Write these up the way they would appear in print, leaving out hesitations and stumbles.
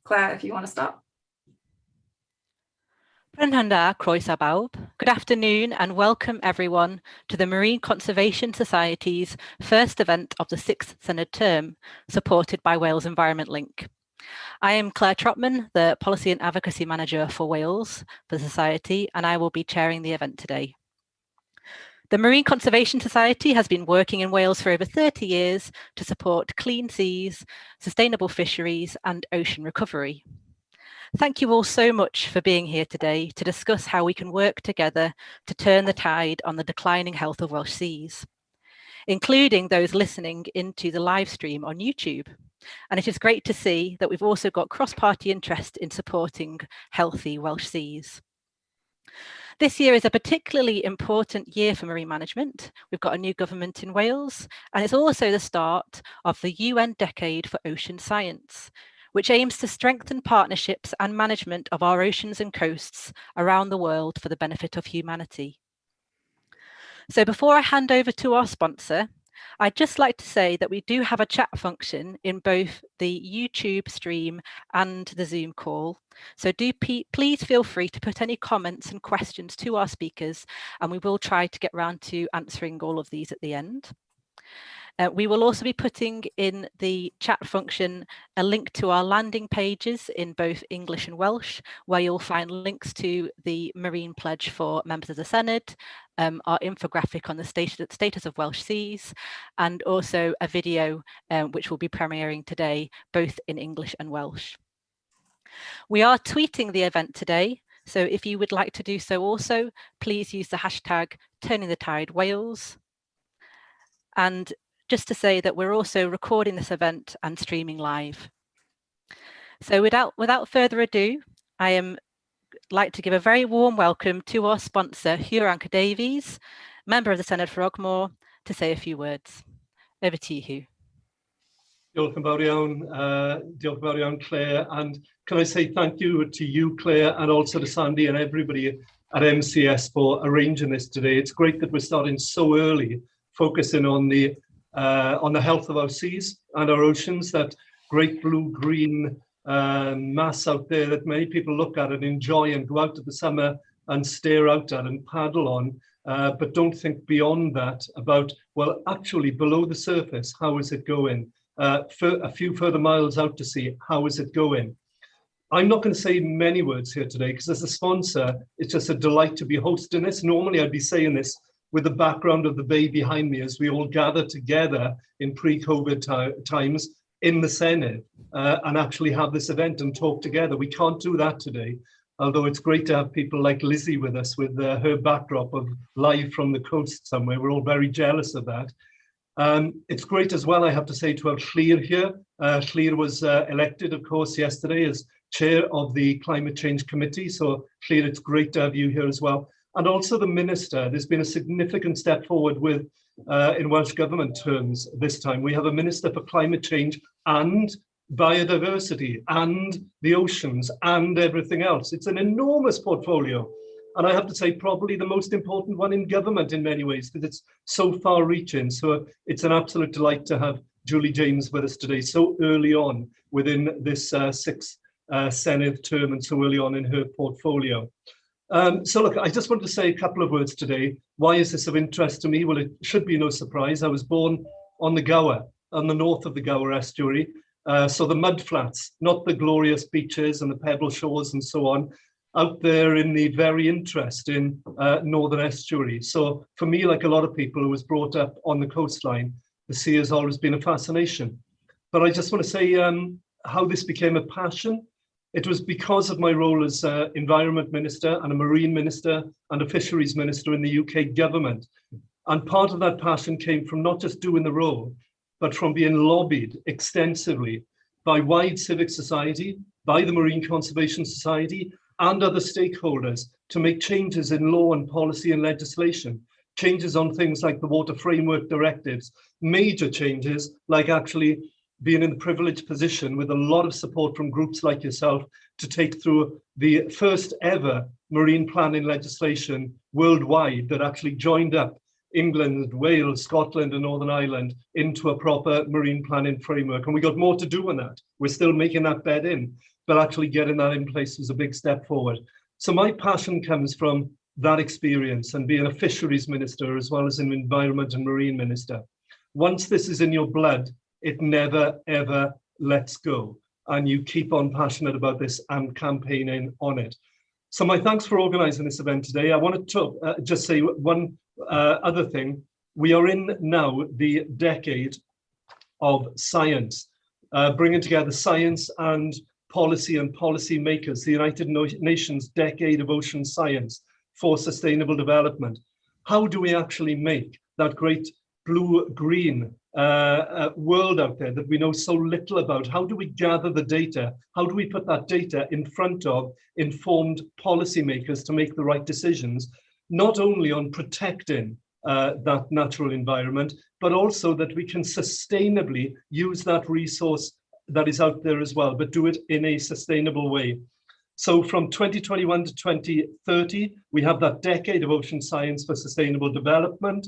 Claire, if you want to start. Good afternoon and welcome everyone to the Marine Conservation Society's first event of the 6th Senedd term, supported by Wales Environment Link. I am Claire Trotman, the Policy and Advocacy Manager for Wales for the Society, and I will be chairing the event today. The Marine Conservation Society has been working in Wales for over 30 years to support clean seas, sustainable fisheries and ocean recovery. Thank you all so much for being here today to discuss how we can work together to turn the tide on the declining health of Welsh seas, including those listening into the live stream on YouTube. And it is great to see that we've also got cross-party interest in supporting healthy Welsh seas. This year is a particularly important year for marine management. We've got a new government in Wales, and it's also the start of the UN Decade for Ocean Science, which aims to strengthen partnerships and management of our oceans and coasts around the world for the benefit of humanity. So before I hand over to our sponsor, I'd just like to say that we do have a chat function in both the YouTube stream and the Zoom call. So please feel free to put any comments and questions to our speakers, and we will try to get round to answering all of these at the end. We will also be putting in the chat function a link to our landing pages in both English and Welsh, where you'll find links to the Marine Pledge for members of the Senedd, our infographic on the status of Welsh seas, and also a video which will be premiering today, both in English and Welsh. We are tweeting the event today, so if you would like to do so also, please use the hashtag #TurningTheTideWales. And just to say that we're also recording this event and streaming live. So without further ado, I am like to give a very warm welcome to our sponsor, Hugh Davies, member of the Senedd for Ogmore, to say a few words. Over to you, Hugh. Diolch yn fawr iawn, Claire, and can I say thank you to you, Claire, and also to Sandy and everybody at MCS for arranging this today. It's great that we're starting so early, focusing on the health of our seas and our oceans, that great blue-green mass out there that many people look at and enjoy and go out to the summer and stare out at and paddle on, but don't think beyond that about, well, actually below the surface, how is it going? For a few further miles out to sea, how is it going? I'm not going to say many words here today because as a sponsor, it's just a delight to be hosting this. Normally I'd be saying this with the background of the bay behind me as we all gather together in pre-COVID times in the Senedd and actually have this event and talk together. We can't do that today, although it's great to have people like Lizzie with us with her backdrop of live from the coast somewhere. We're all very jealous of that. It's great as well, I have to say, to have Llŷr here. Llŷr was elected, of course, yesterday as chair of the Climate Change Committee. So Llŷr, it's great to have you here as well. And also the Minister. There's been a significant step forward with, in Welsh Government terms this time. We have a Minister for Climate Change and Biodiversity and the oceans and everything else. It's an enormous portfolio. And I have to say, probably the most important one in government in many ways, because it's so far reaching. So it's an absolute delight to have Julie James with us today, so early on within this 6th Senedd term and so early on in her portfolio. So look, I just wanted to say a couple of words today. Why is this of interest to me? Well, it should be no surprise. I was born on the Gower, on the north of the Gower estuary. So the mud flats, not the glorious beaches and the pebble shores and so on, out there in the very interesting northern estuary. So for me, like a lot of people who was brought up on the coastline, the sea has always been a fascination. But I just want to say how this became a passion. It was because of my role as Environment Minister and a Marine Minister and a Fisheries Minister in the UK government. And part of that passion came from not just doing the role, but from being lobbied extensively by wide civic society, by the Marine Conservation Society, and other stakeholders to make changes in law and policy and legislation, changes on things like the Water Framework Directives, major changes like actually being in the privileged position with a lot of support from groups like yourself to take through the first ever marine planning legislation worldwide that actually joined up England, Wales, Scotland and Northern Ireland into a proper marine planning framework. And we got more to do on that. We're still making that bed in, but actually getting that in place was a big step forward. So my passion comes from that experience and being a fisheries minister as well as an environment and marine minister. Once this is in your blood, it never, ever lets go. And you keep on passionate about this and campaigning on it. So my thanks for organising this event today. I wanted to just say one other thing. We are in now the decade of science, bringing together science and policy makers, the United Nations Decade of Ocean Science for Sustainable Development. How do we actually make that great blue-green world out there that we know so little about? How do we gather the data? How do we put that data in front of informed policymakers to make the right decisions, not only on protecting that natural environment, but also that we can sustainably use that resource that is out there as well, but do it in a sustainable way. So from 2021 to 2030, we have that decade of ocean science for sustainable development.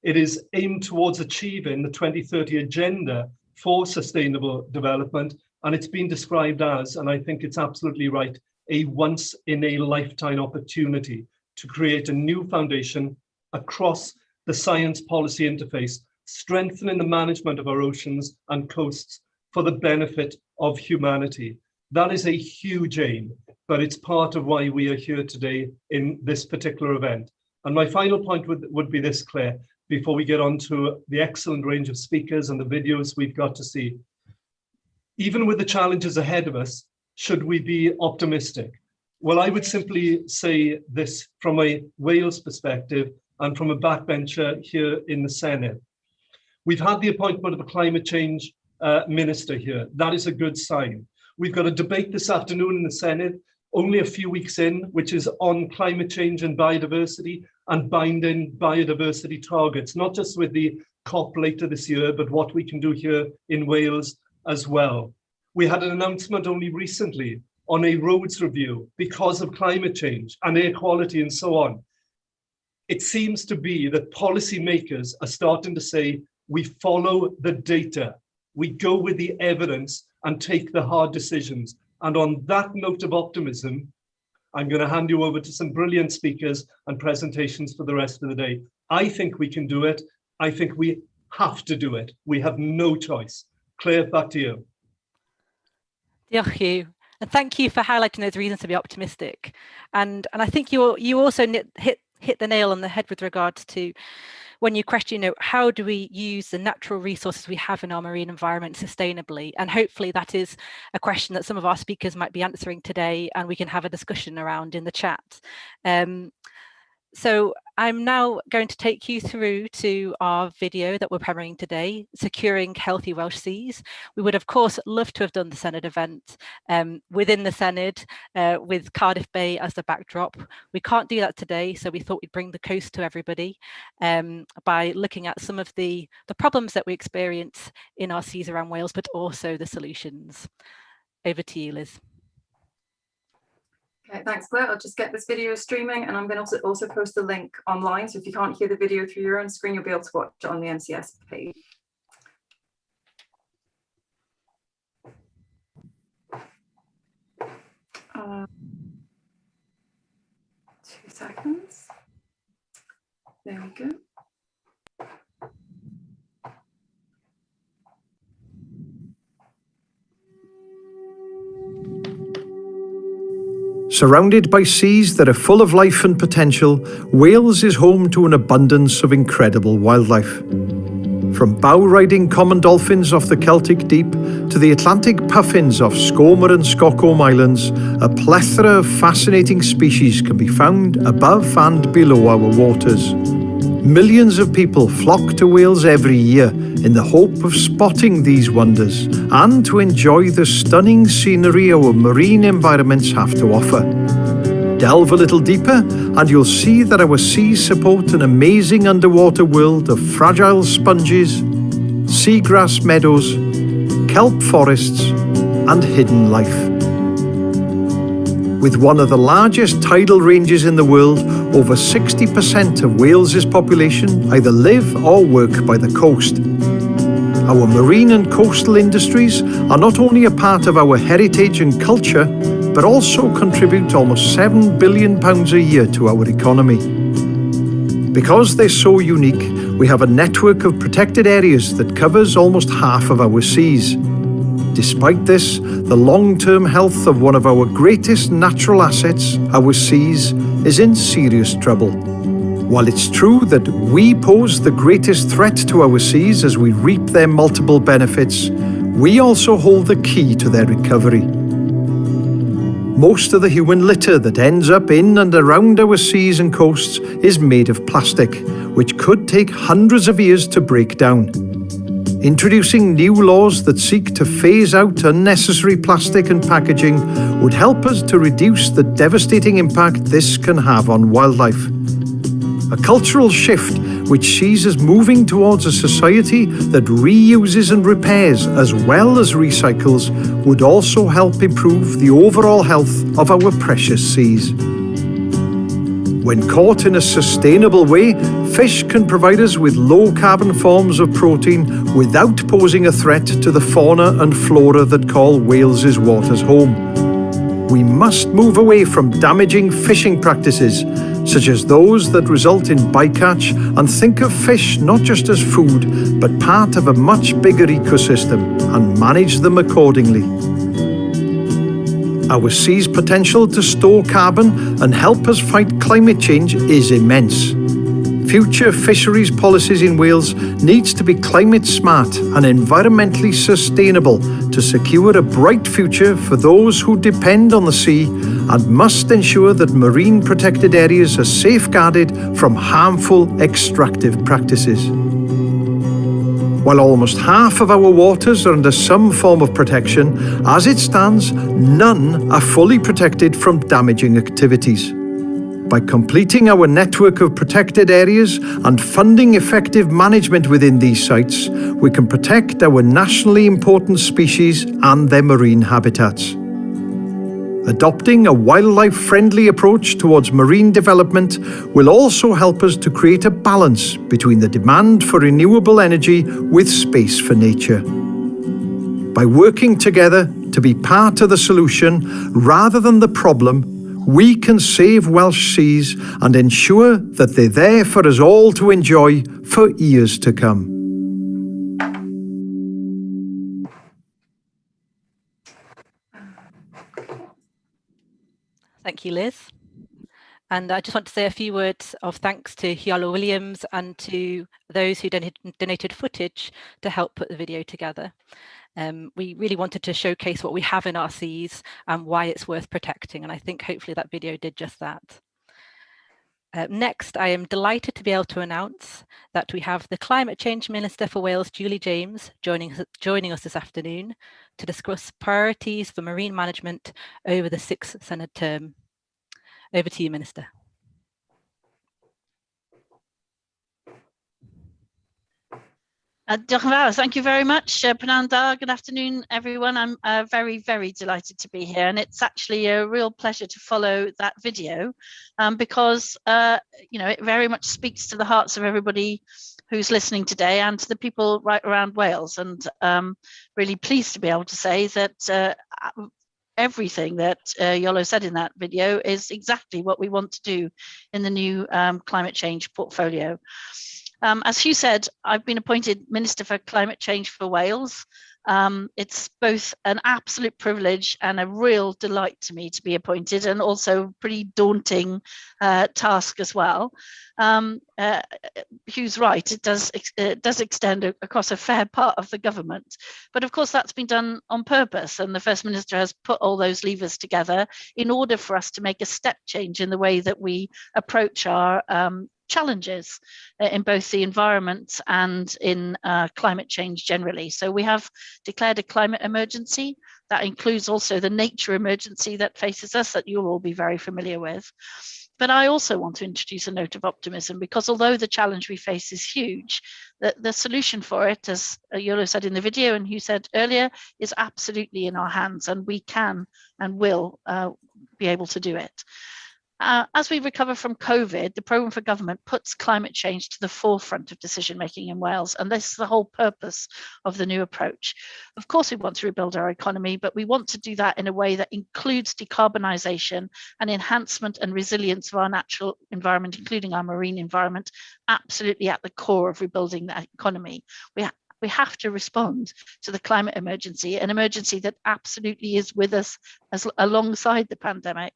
It is aimed towards achieving the 2030 agenda for sustainable development. And it's been described as, and I think it's absolutely right, a once in a lifetime opportunity to create a new foundation across the science policy interface, strengthening the management of our oceans and coasts for the benefit of humanity. That is a huge aim, but it's part of why we are here today in this particular event. And my final point would be this, Claire, before we get on to the excellent range of speakers and the videos we've got to see. Even with the challenges ahead of us, should we be optimistic? Well, I would simply say this from a Wales perspective and from a backbencher here in the Senedd. We've had the appointment of a climate change minister here. That is a good sign. We've got a debate this afternoon in the Senedd, only a few weeks in, which is on climate change and biodiversity and binding biodiversity targets, not just with the COP later this year, but what we can do here in Wales as well. We had an announcement only recently on a roads review because of climate change and air quality and so on. It seems to be that policymakers are starting to say, we follow the data, we go with the evidence and take the hard decisions. And on that note of optimism, I'm going to hand you over to some brilliant speakers and presentations for the rest of the day. I think we can do it. I think we have to do it. We have no choice. Claire, back to you. Diolch you. And thank you for highlighting those reasons to be optimistic. And I think you also hit the nail on the head with regards to when you question, how do we use the natural resources we have in our marine environment sustainably? And hopefully that is a question that some of our speakers might be answering today, and we can have a discussion around in the chat. So I'm now going to take you through to our video that we're premiering today, Securing Healthy Welsh Seas. We would, of course, love to have done the Senedd event within the Senedd with Cardiff Bay as the backdrop. We can't do that today, so we thought we'd bring the coast to everybody by looking at some of the problems that we experience in our seas around Wales, but also the solutions. Over to you, Liz. Okay, thanks, Claire. I'll just get this video streaming, and I'm going to also post the link online. So if you can't hear the video through your own screen, you'll be able to watch it on the MCS page. Uh, 2 seconds. There we go. Surrounded by seas that are full of life and potential, Wales is home to an abundance of incredible wildlife. From bow-riding common dolphins off the Celtic Deep to the Atlantic puffins off Scomer and Stockholm Islands, a plethora of fascinating species can be found above and below our waters. Millions of people flock to Wales every year in the hope of spotting these wonders and to enjoy the stunning scenery our marine environments have to offer. Delve a little deeper and you'll see that our seas support an amazing underwater world of fragile sponges, seagrass meadows, kelp forests, and hidden life. With one of the largest tidal ranges in the world, over 60% of Wales's population either live or work by the coast. Our marine and coastal industries are not only a part of our heritage and culture, but also contribute almost £7 billion a year to our economy. Because they're so unique, we have a network of protected areas that covers almost half of our seas. Despite this, the long-term health of one of our greatest natural assets, our seas, is in serious trouble. While it's true that we pose the greatest threat to our seas as we reap their multiple benefits, we also hold the key to their recovery. Most of the human litter that ends up in and around our seas and coasts is made of plastic, which could take hundreds of years to break down. Introducing new laws that seek to phase out unnecessary plastic and packaging would help us to reduce the devastating impact this can have on wildlife. A cultural shift which sees us moving towards a society that reuses and repairs as well as recycles would also help improve the overall health of our precious seas. When caught in a sustainable way, fish can provide us with low-carbon forms of protein without posing a threat to the fauna and flora that call Wales's waters home. We must move away from damaging fishing practices, such as those that result in bycatch, and think of fish not just as food, but part of a much bigger ecosystem, and manage them accordingly. Our sea's potential to store carbon and help us fight climate change is immense. Future fisheries policies in Wales needs to be climate smart and environmentally sustainable to secure a bright future for those who depend on the sea, and must ensure that marine protected areas are safeguarded from harmful extractive practices. While almost half of our waters are under some form of protection, as it stands, none are fully protected from damaging activities. By completing our network of protected areas and funding effective management within these sites, we can protect our nationally important species and their marine habitats. Adopting a wildlife-friendly approach towards marine development will also help us to create a balance between the demand for renewable energy with space for nature. By working together to be part of the solution rather than the problem, we can save Welsh seas and ensure that they're there for us all to enjoy for years to come. Thank you, Liz. And I just want to say a few words of thanks to Hiola Williams and to those who donated footage to help put the video together. We really wanted to showcase what we have in our seas and why it's worth protecting, and I think hopefully that video did just that. Next, I am delighted to be able to announce that we have the Climate Change Minister for Wales, Julie James, joining us this afternoon to discuss priorities for marine management over the 6th Senedd term. Over to you, Minister. Diolch yn fawr. Thank you very much, Prynawn da. Good afternoon, everyone. I'm very, very delighted to be here, and it's actually a real pleasure to follow that video because you know, it very much speaks to the hearts of everybody who's listening today and to the people right around Wales. And really pleased to be able to say that everything that Iolo said in that video is exactly what we want to do in the new climate change portfolio. As Hugh said, I've been appointed Minister for Climate Change for Wales. It's both an absolute privilege and a real delight to me to be appointed, and also a pretty daunting task as well. Hugh's right, it does extend across a fair part of the government, but of course that's been done on purpose, and the First Minister has put all those levers together in order for us to make a step change in the way that we approach our challenges in both the environment and in climate change generally. So we have declared a climate emergency. That includes also the nature emergency that faces us, that you'll all be very familiar with. But I also want to introduce a note of optimism, because although the challenge we face is huge, the solution for it, as Iolo said in the video and Hugh said earlier, is absolutely in our hands, and we can and will be able to do it. As we recover from COVID, the programme for government puts climate change to the forefront of decision making in Wales, and this is the whole purpose of the new approach. Of course, we want to rebuild our economy, but we want to do that in a way that includes decarbonisation and enhancement and resilience of our natural environment, including our marine environment, absolutely at the core of rebuilding that economy. We have to respond to the climate emergency, an emergency that absolutely is with us alongside the pandemic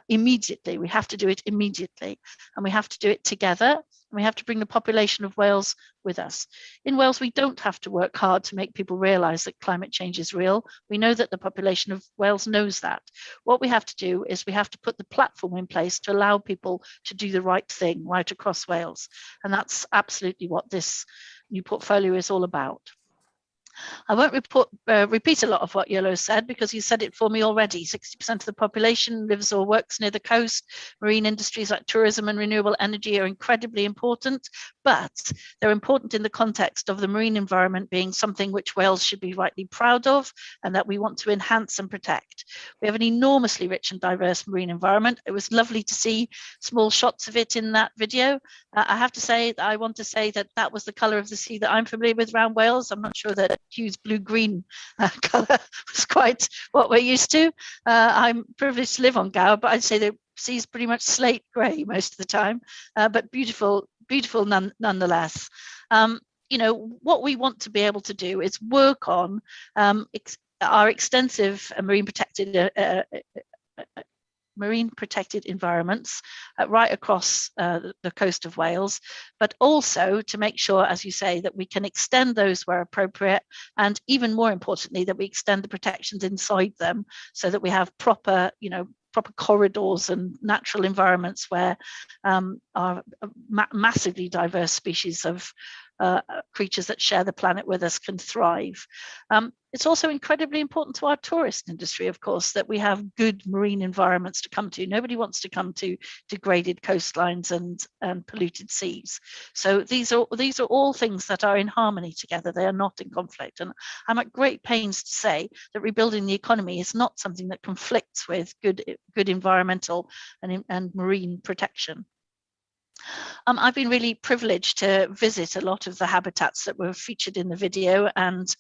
immediately. We have to do it immediately, and we have to do it together. And we have to bring the population of Wales with us. In Wales, we don't have to work hard to make people realise that climate change is real. We know that the population of Wales knows that. What we have to do is we have to put the platform in place to allow people to do the right thing right across Wales. And that's absolutely what this new portfolio is all about. I won't repeat a lot of what Yolo said because he said it for me already. 60% of the population lives or works near the coast. Marine industries like tourism and renewable energy are incredibly important, but they're important in the context of the marine environment being something which Wales should be rightly proud of and that we want to enhance and protect. We have an enormously rich and diverse marine environment. It was lovely to see small shots of it in that video. I have to say that I want to say that that was the colour of the sea that I'm familiar with around Wales. I'm not sure that Hugh's blue-green colour was quite what we're used to. I'm privileged to live on Gower, but I'd say the sea's pretty much slate grey most of the time, but beautiful nonetheless. You know, what we want to be able to do is work on our extensive marine protected environments right across the coast of Wales, but also to make sure, as you say, that we can extend those where appropriate, and even more importantly, that we extend the protections inside them so that we have proper corridors and natural environments where our massively diverse species of creatures that share the planet with us can thrive. It's also incredibly important to our tourist industry, of course, that we have good marine environments to come to. Nobody wants to come to degraded coastlines and polluted seas. So these are all things that are in harmony together. They are not in conflict. And I'm at great pains to say that rebuilding the economy is not something that conflicts with good environmental and marine protection. I've been really privileged to visit a lot of the habitats that were featured in the video and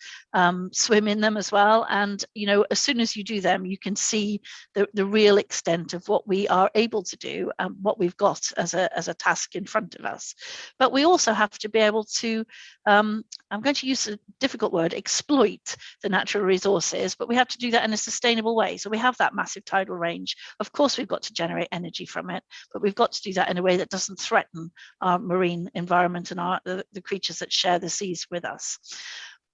swim in them as well. And, you know, as soon as you do them, you can see the real extent of what we are able to do and what we've got as a task in front of us. But we also have to be able to, I'm going to use a difficult word, exploit the natural resources, but we have to do that in a sustainable way. So we have that massive tidal range. Of course, we've got to generate energy from it, but we've got to do that in a way that doesn't threaten our marine environment and the creatures that share the seas with us.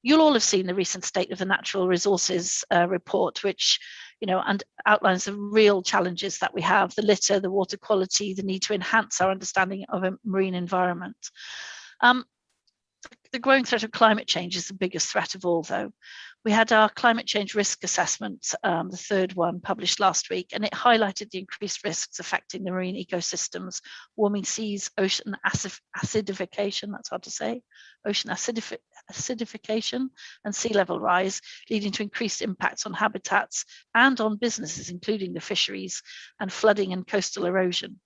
You'll all have seen the recent State of the Natural Resources report, which, you know, and outlines the real challenges that we have: the litter, the water quality, the need to enhance our understanding of a marine environment. The growing threat of climate change is the biggest threat of all, though. We had our climate change risk assessment, the third one, published last week, and it highlighted the increased risks affecting the marine ecosystems: warming seas, ocean acidification, that's hard to say, ocean acidification, and sea level rise, leading to increased impacts on habitats and on businesses, including the fisheries, and flooding and coastal erosion.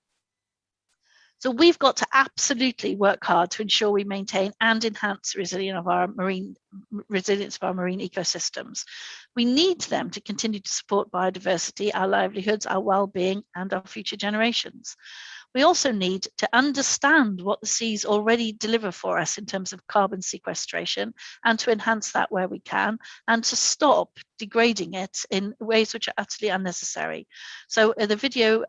So we've got to absolutely work hard to ensure we maintain and enhance the resilience of our marine ecosystems. We need them to continue to support biodiversity, our livelihoods, our well-being, and our future generations. We also need to understand what the seas already deliver for us in terms of carbon sequestration, and to enhance that where we can, and to stop degrading it in ways which are utterly unnecessary. So the video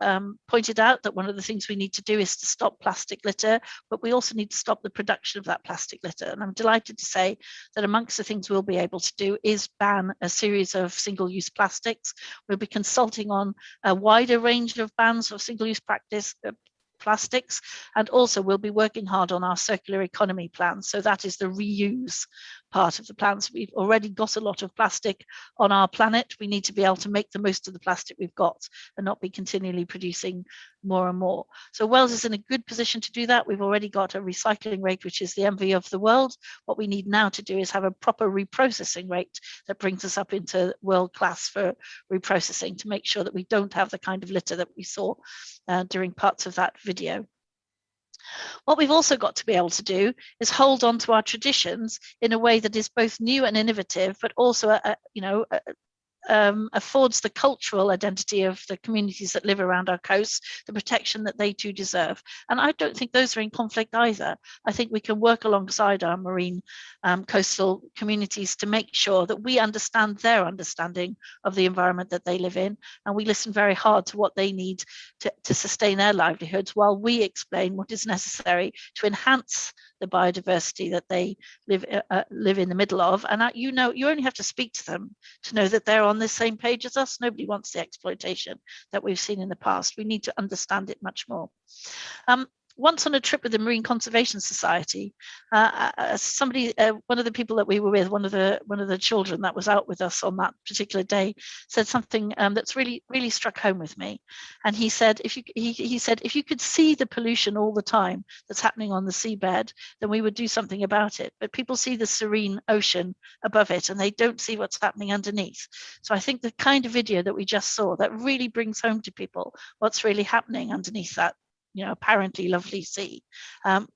pointed out that one of the things we need to do is to stop plastic litter, but we also need to stop the production of that plastic litter. And I'm delighted to say that amongst the things we'll be able to do is ban a series of single-use plastics. We'll be consulting on a wider range of bans of single-use plastics, and also we'll be working hard on our circular economy plan. So that is the reuse part of the plans. We've already got a lot of plastic on our planet. We need to be able to make the most of the plastic we've got and not be continually producing more and more. So Wales is in a good position to do that. We've already got a recycling rate which is the envy of the world. What we need now to do is have a proper reprocessing rate that brings us up into world class for reprocessing, to make sure that we don't have the kind of litter that we saw during parts of that video. What we've also got to be able to do is hold on to our traditions in a way that is both new and innovative, but also affords the cultural identity of the communities that live around our coasts the protection that they too deserve. And I don't think those are in conflict either. I think we can work alongside our marine coastal communities to make sure that we understand their understanding of the environment that they live in, and we listen very hard to what they need to sustain their livelihoods, while we explain what is necessary to enhance the biodiversity that they live in the middle of. And you only have to speak to them to know that they're on the same page as us. Nobody wants the exploitation that we've seen in the past. We need to understand it much more. Once on a trip with the Marine Conservation Society, one of the people that we were with, one of the children that was out with us on that particular day, said something that's really struck home with me. And he said, if you could see the pollution all the time that's happening on the seabed, then we would do something about it. But people see the serene ocean above it, and they don't see what's happening underneath. So I think the kind of video that we just saw, that really brings home to people what's really happening underneath that apparently lovely sea.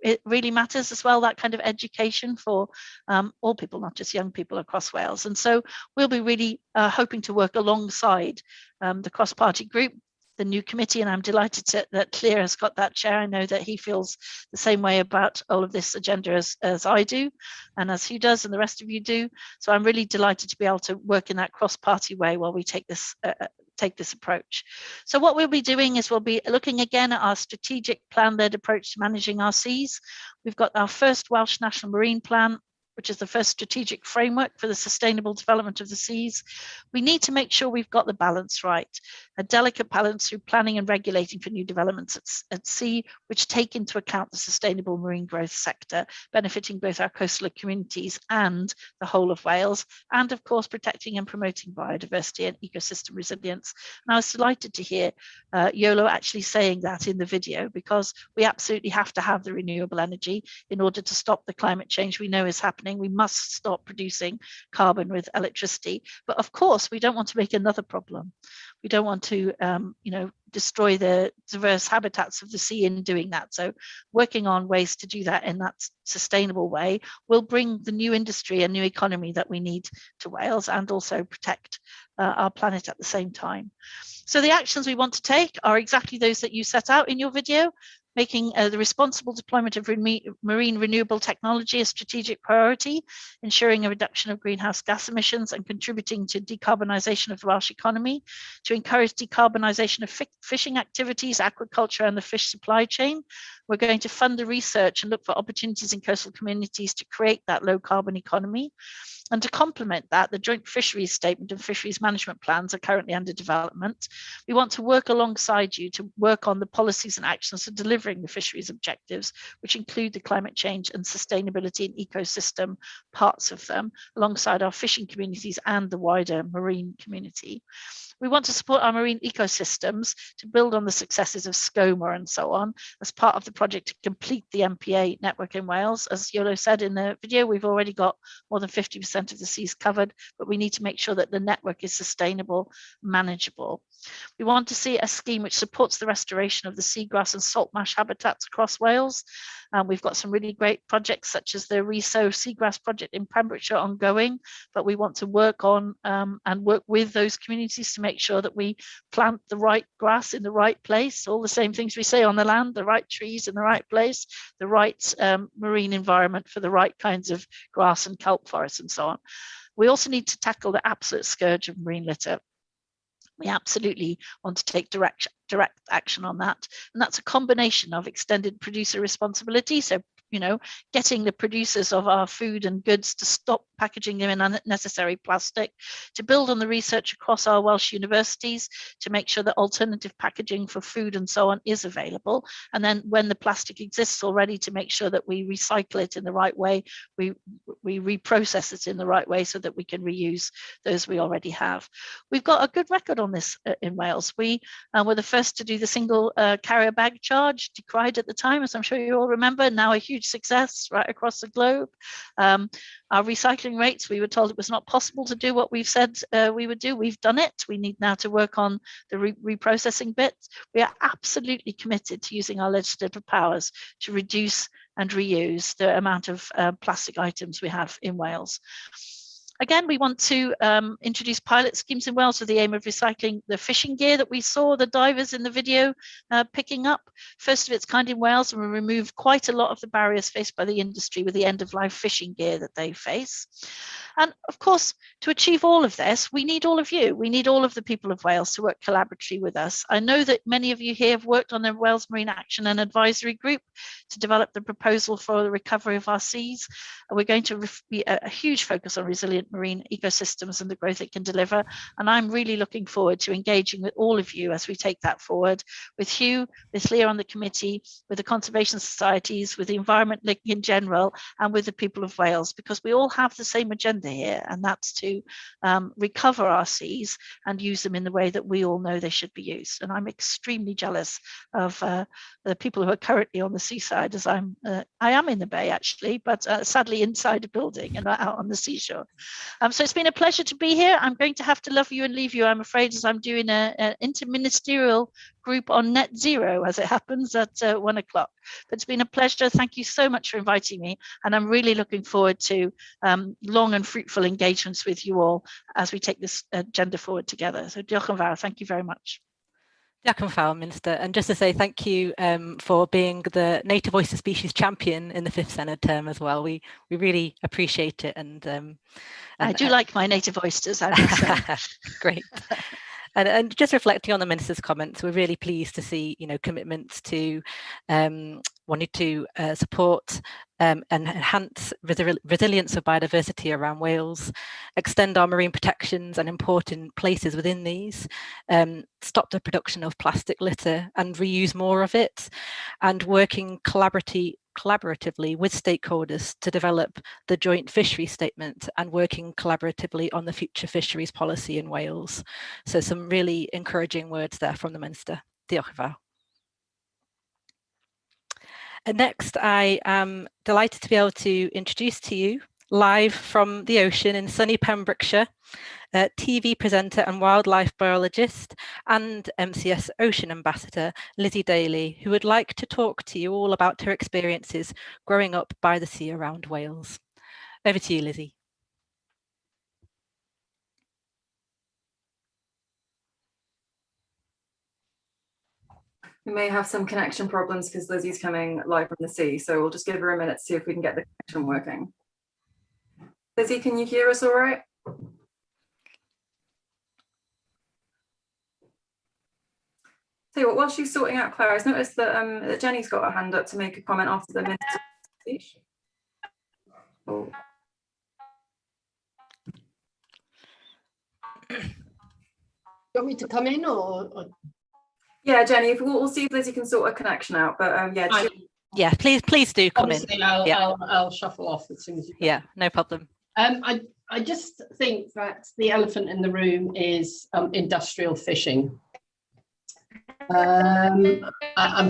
It really matters as well, that kind of education for all people, not just young people across Wales. And so we'll be really hoping to work alongside the cross-party group, the new committee, and I'm delighted that Claire has got that chair. I know that he feels the same way about all of this agenda as I do, and as he does, and the rest of you do. So I'm really delighted to be able to work in that cross-party way while we take this approach. So what we'll be doing is we'll be looking again at our strategic plan-led approach to managing our seas. We've got our first Welsh National Marine Plan, which is the first strategic framework for the sustainable development of the seas. We need to make sure we've got the balance right, a delicate balance through planning and regulating for new developments at sea, which take into account the sustainable marine growth sector, benefiting both our coastal communities and the whole of Wales, and of course protecting and promoting biodiversity and ecosystem resilience. And I was delighted to hear Yolo actually saying that in the video, because we absolutely have to have the renewable energy in order to stop the climate change we know is happening. We must stop producing carbon with electricity. But of course, we don't want to make another problem. We don't want to, destroy the diverse habitats of the sea in doing that. So working on ways to do that in that sustainable way will bring the new industry and new economy that we need to Wales, and also protect our planet at the same time. So the actions we want to take are exactly those that you set out in your video, making the responsible deployment of marine renewable technology a strategic priority, ensuring a reduction of greenhouse gas emissions and contributing to decarbonisation of the Welsh economy, to encourage decarbonisation of fishing activities, aquaculture and the fish supply chain. We're going to fund the research and look for opportunities in coastal communities to create that low carbon economy. And to complement that, the joint fisheries statement and fisheries management plans are currently under development. We want to work alongside you to work on the policies and actions for delivering the fisheries objectives, which include the climate change and sustainability and ecosystem parts of them, alongside our fishing communities and the wider marine community. We want to support our marine ecosystems to build on the successes of SCOMA and so on as part of the project to complete the MPA network in Wales. As Yolo said in the video, we've already got more than 50% of the seas covered, but we need to make sure that the network is sustainable, manageable. We want to see a scheme which supports the restoration of the seagrass and salt marsh habitats across Wales. We've got some really great projects such as the Reso Seagrass project in Pembrokeshire ongoing, but we want to work on and work with those communities to make sure that we plant the right grass in the right place, all the same things we say on the land, the right trees in the right place, the right marine environment for the right kinds of grass and kelp forests and so on. We also need to tackle the absolute scourge of marine litter. We absolutely want to take direct action on that. And that's a combination of extended producer responsibility. So, getting the producers of our food and goods to stop packaging in unnecessary plastic, to build on the research across our Welsh universities to make sure that alternative packaging for food and so on is available. And then when the plastic exists already, to make sure that we recycle it in the right way, we reprocess it in the right way so that we can reuse those we already have. We've got a good record on this in Wales. We were the first to do the single carrier bag charge, decried at the time, as I'm sure you all remember, now a huge success right across the globe. Our recycling rates, we were told it was not possible to do what we've said we would do. We've done it. We need now to work on the reprocessing bit. We are absolutely committed to using our legislative powers to reduce and reuse the amount of plastic items we have in Wales. Again, we want to introduce pilot schemes in Wales with the aim of recycling the fishing gear that we saw the divers in the video picking up. First of its kind in Wales, and we remove quite a lot of the barriers faced by the industry with the end-of-life fishing gear that they face. And of course, to achieve all of this, we need all of you. We need all of the people of Wales to work collaboratively with us. I know that many of you here have worked on the Wales Marine Action and Advisory Group to develop the proposal for the recovery of our seas. We're going to be a huge focus on resilient marine ecosystems and the growth it can deliver. And I'm really looking forward to engaging with all of you as we take that forward, with Hugh, with Leah on the committee, with the conservation societies, with the Environment Link in general, and with the people of Wales, because we all have the same agenda here, and that's to recover our seas and use them in the way that we all know they should be used. And I'm extremely jealous of the people who are currently on the seaside, as I am in the bay actually, but sadly inside a building and not out on the seashore. So it's been a pleasure to be here. I'm going to have to love you and leave you, I'm afraid, as I'm doing an interministerial group on net zero, as it happens, at 1 o'clock. But it's been a pleasure. Thank you so much for inviting me. And I'm really looking forward to long and fruitful engagements with you all as we take this agenda forward together. So diolch yn fawr. Thank you very much. Diolch yn fawr, Minister. And just to say thank you for being the Native Oyster Species Champion in the 5th Senedd term as well. We really appreciate it. And I do like my native oysters, I must say. Great. And just reflecting on the Minister's comments, we're really pleased to see, commitments to wanting to support and enhance resilience of biodiversity around Wales, extend our marine protections and important places within these, stop the production of plastic litter and reuse more of it, and working collaboratively with stakeholders to develop the joint fishery statement and working collaboratively on the future fisheries policy in Wales. So some really encouraging words there from the Minister. Diolch yn fawr. And next, I am delighted to be able to introduce to you, live from the ocean in sunny Pembrokeshire, TV presenter and wildlife biologist and MCS Ocean Ambassador, Lizzie Daly, who would like to talk to you all about her experiences growing up by the sea around Wales. Over to you, Lizzie. We may have some connection problems because Lizzie's coming live from the sea, so we'll just give her a minute to see if we can get the connection working. Lizzie, can you hear us all right? Tell you what, while she's sorting out Claire, I've noticed that, that Jenny's got her hand up to make a comment after the minister's speech. Oh. Do you want me to come in or? Yeah, Jenny, if we'll see if Lizzie can sort a connection out, but yeah. Yeah, please do come in. I'll shuffle off as soon as you can. Yeah, no problem. I just think that the elephant in the room is industrial fishing. I'm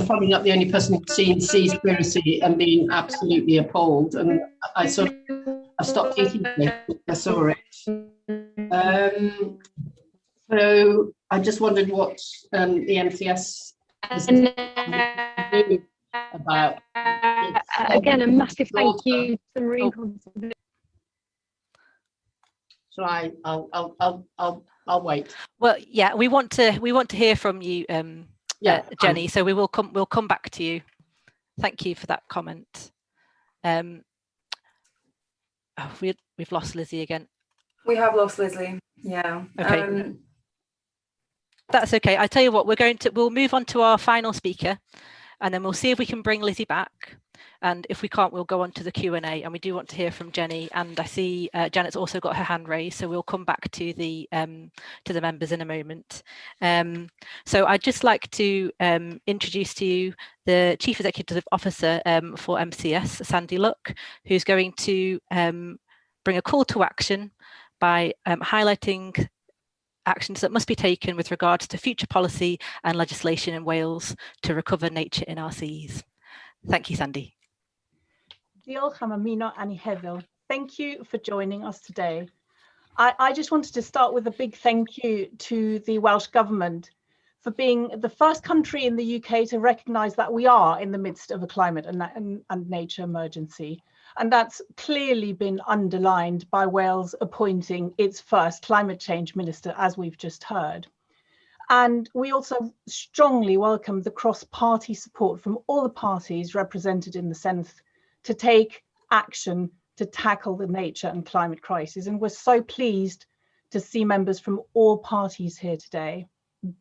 probably not the only person who's seen Seaspiracy and been absolutely appalled, and I stopped eating it when I saw it. So I just wondered what the MCS is doing about it. Again, a massive thank you to Marine Conservation. So I'll wait. Well, yeah, we want to hear from you, Jenny. So we'll come back to you. Thank you for that comment. We've lost Lizzie again. We have lost Lizzie. Yeah. Okay. That's okay. I tell you what, we'll move on to our final speaker, and then we'll see if we can bring Lizzie back. And if we can't, we'll go on to the Q&A, and we do want to hear from Jenny. And I see Janet's also got her hand raised, so we'll come back to the members in a moment. So I'd just like to introduce to you the Chief Executive Officer for MCS, Sandy Luck, who's going to bring a call to action by highlighting actions that must be taken with regards to future policy and legislation in Wales to recover nature in our seas. Thank you, Sandy. Diolch am ymuno â ni heddiw. Thank you for joining us today. I just wanted to start with a big thank you to the Welsh Government for being the first country in the UK to recognise that we are in the midst of a climate and nature emergency. And that's clearly been underlined by Wales appointing its first climate change minister, as we've just heard. And we also strongly welcome the cross-party support from all the parties represented in the Senedd to take action to tackle the nature and climate crisis. And we're so pleased to see members from all parties here today,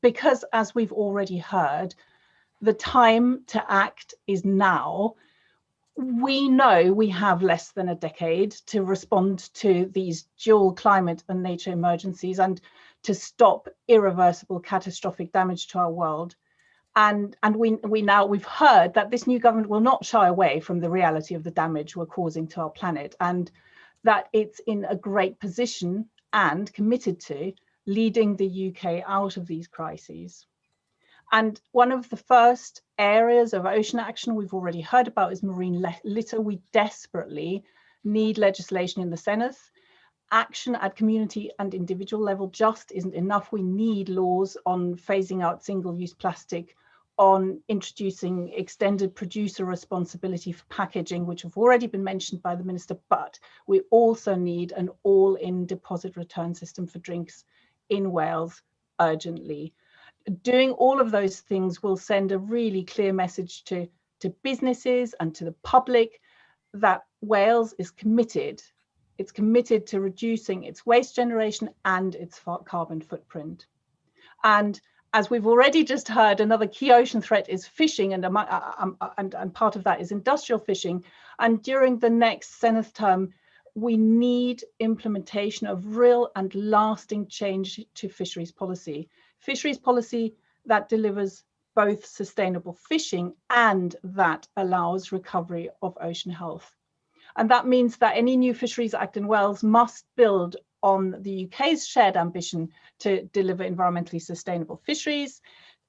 because as we've already heard, the time to act is now. We know we have less than a decade to respond to these dual climate and nature emergencies and to stop irreversible catastrophic damage to our world. And we've heard that this new government will not shy away from the reality of the damage we're causing to our planet, and that it's in a great position and committed to leading the UK out of these crises. And one of the first areas of ocean action we've already heard about is marine litter. We desperately need legislation in the Senedd. Action at community and individual level just isn't enough. We need laws on phasing out single-use plastic, on introducing extended producer responsibility for packaging, which have already been mentioned by the Minister, but we also need an all-in deposit return system for drinks in Wales urgently. Doing all of those things will send a really clear message to businesses and to the public that Wales is committed. It's committed to reducing its waste generation and its carbon footprint. And as we've already just heard, another key ocean threat is fishing, and part of that is industrial fishing. And during the next Senedd term, we need implementation of real and lasting change to fisheries policy that delivers both sustainable fishing and that allows recovery of ocean health. And that means that any new Fisheries Act in Wales must build on the UK's shared ambition to deliver environmentally sustainable fisheries,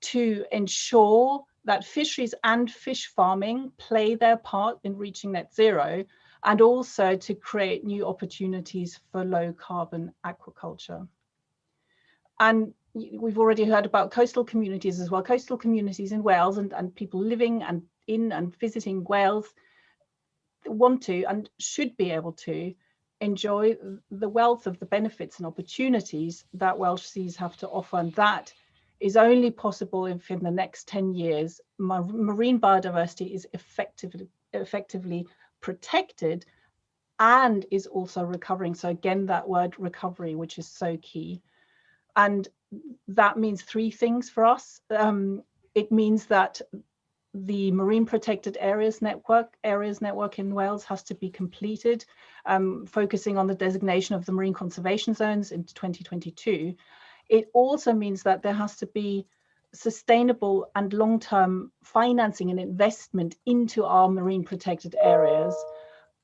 to ensure that fisheries and fish farming play their part in reaching net zero, and also to create new opportunities for low carbon aquaculture. And we've already heard about coastal communities as well. Coastal communities in Wales and people living in and visiting Wales want to and should be able to enjoy the wealth of the benefits and opportunities that Welsh seas have to offer. And that is only possible if in the next 10 years, marine biodiversity is effectively protected and is also recovering. So again, that word recovery, which is so key. And that means three things for us. It means that the Marine Protected Areas Network in Wales has to be completed, focusing on the designation of the marine conservation zones into 2022. It also means that there has to be sustainable and long-term financing and investment into our marine protected areas.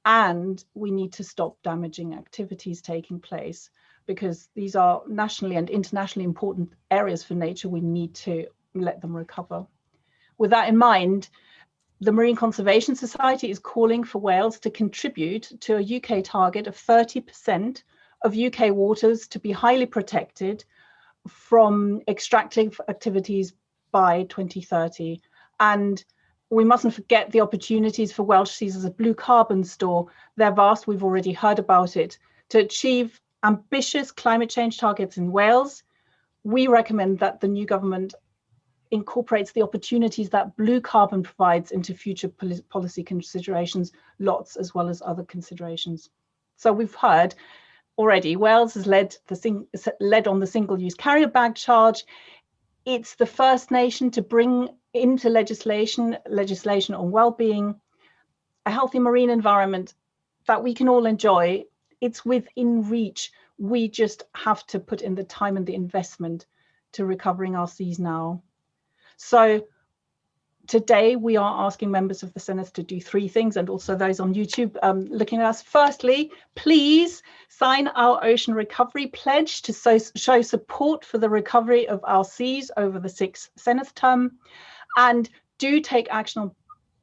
And we need to stop damaging activities taking place, because these are nationally and internationally important areas for nature. We need to let them recover. With that in mind, the Marine Conservation Society is calling for Wales to contribute to a UK target of 30% of UK waters to be highly protected from extractive activities by 2030. And we mustn't forget the opportunities for Welsh seas as a blue carbon store. They're vast, we've already heard about it. To achieve ambitious climate change targets in Wales, we recommend that the new government incorporates the opportunities that blue carbon provides into future policy considerations, lots as well as other considerations. So we've heard already, Wales has led on the single-use carrier bag charge. It's the first nation to bring into legislation on well-being, a healthy marine environment that we can all enjoy. It's within reach. We just have to put in the time and the investment to recovering our seas now. So today we are asking members of the Senedd to do 3 things, and also those on YouTube looking at us. Firstly, please sign our Ocean Recovery Pledge to show support for the recovery of our seas over the 6th Senedd term, and do take action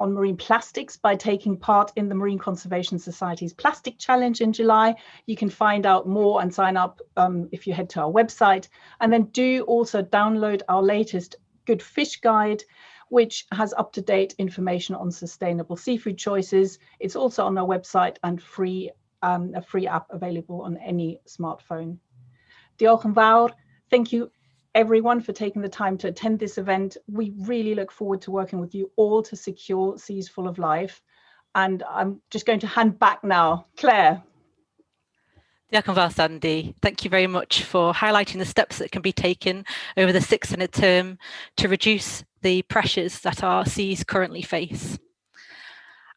on marine plastics by taking part in the Marine Conservation Society's Plastic Challenge in July. You can find out more and sign up if you head to our website. And then do also download our latest Good Fish Guide, which has up-to-date information on sustainable seafood choices. It's also on our website and a free app available on any smartphone. Diolch yn fawr. Thank you everyone for taking the time to attend this event. We really look forward to working with you all to secure seas full of life. And I'm just going to hand back now. Claire. Diolch yn fawr, Sandy. Thank you very much for highlighting the steps that can be taken over the 6th Senedd term to reduce the pressures that our seas currently face.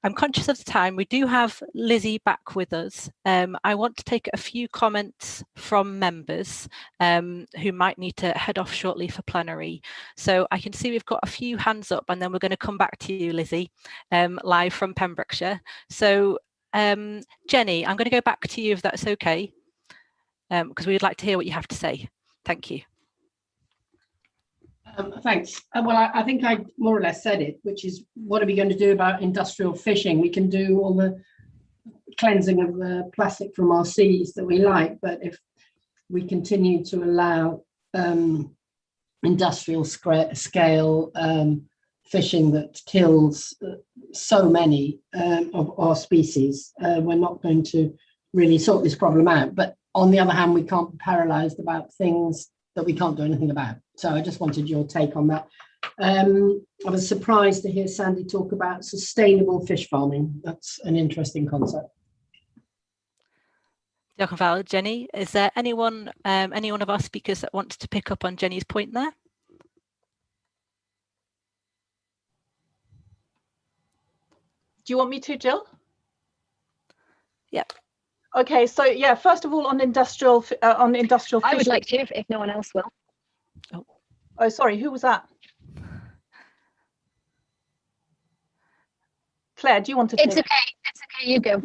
I'm conscious of the time. We do have Lizzie back with us. I want to take a few comments from members who might need to head off shortly for plenary. So I can see we've got a few hands up, and then we're going to come back to you, Lizzie, live from Pembrokeshire. So Jenny, I'm going to go back to you if that's okay, because we'd like to hear what you have to say. Thank you. Thanks. Well, I think I more or less said it, which is, what are we going to do about industrial fishing? We can do all the cleansing of the plastic from our seas that we like, but if we continue to allow industrial scale fishing that kills so many of our species, we're not going to really sort this problem out. But on the other hand, we can't be paralysed about things that we can't do anything about. So I just wanted your take on that. I was surprised to hear Sandy talk about sustainable fish farming. That's an interesting concept. Diolch yn fawr, Jenny. Is there any one of our speakers that wants to pick up on Jenny's point there? Do you want me to, Jill? Yep. Okay, so yeah, first of all, on industrial fishing. I would like to, if no one else will. Oh, sorry, who was that? Claire, do you want to? It's okay, you go.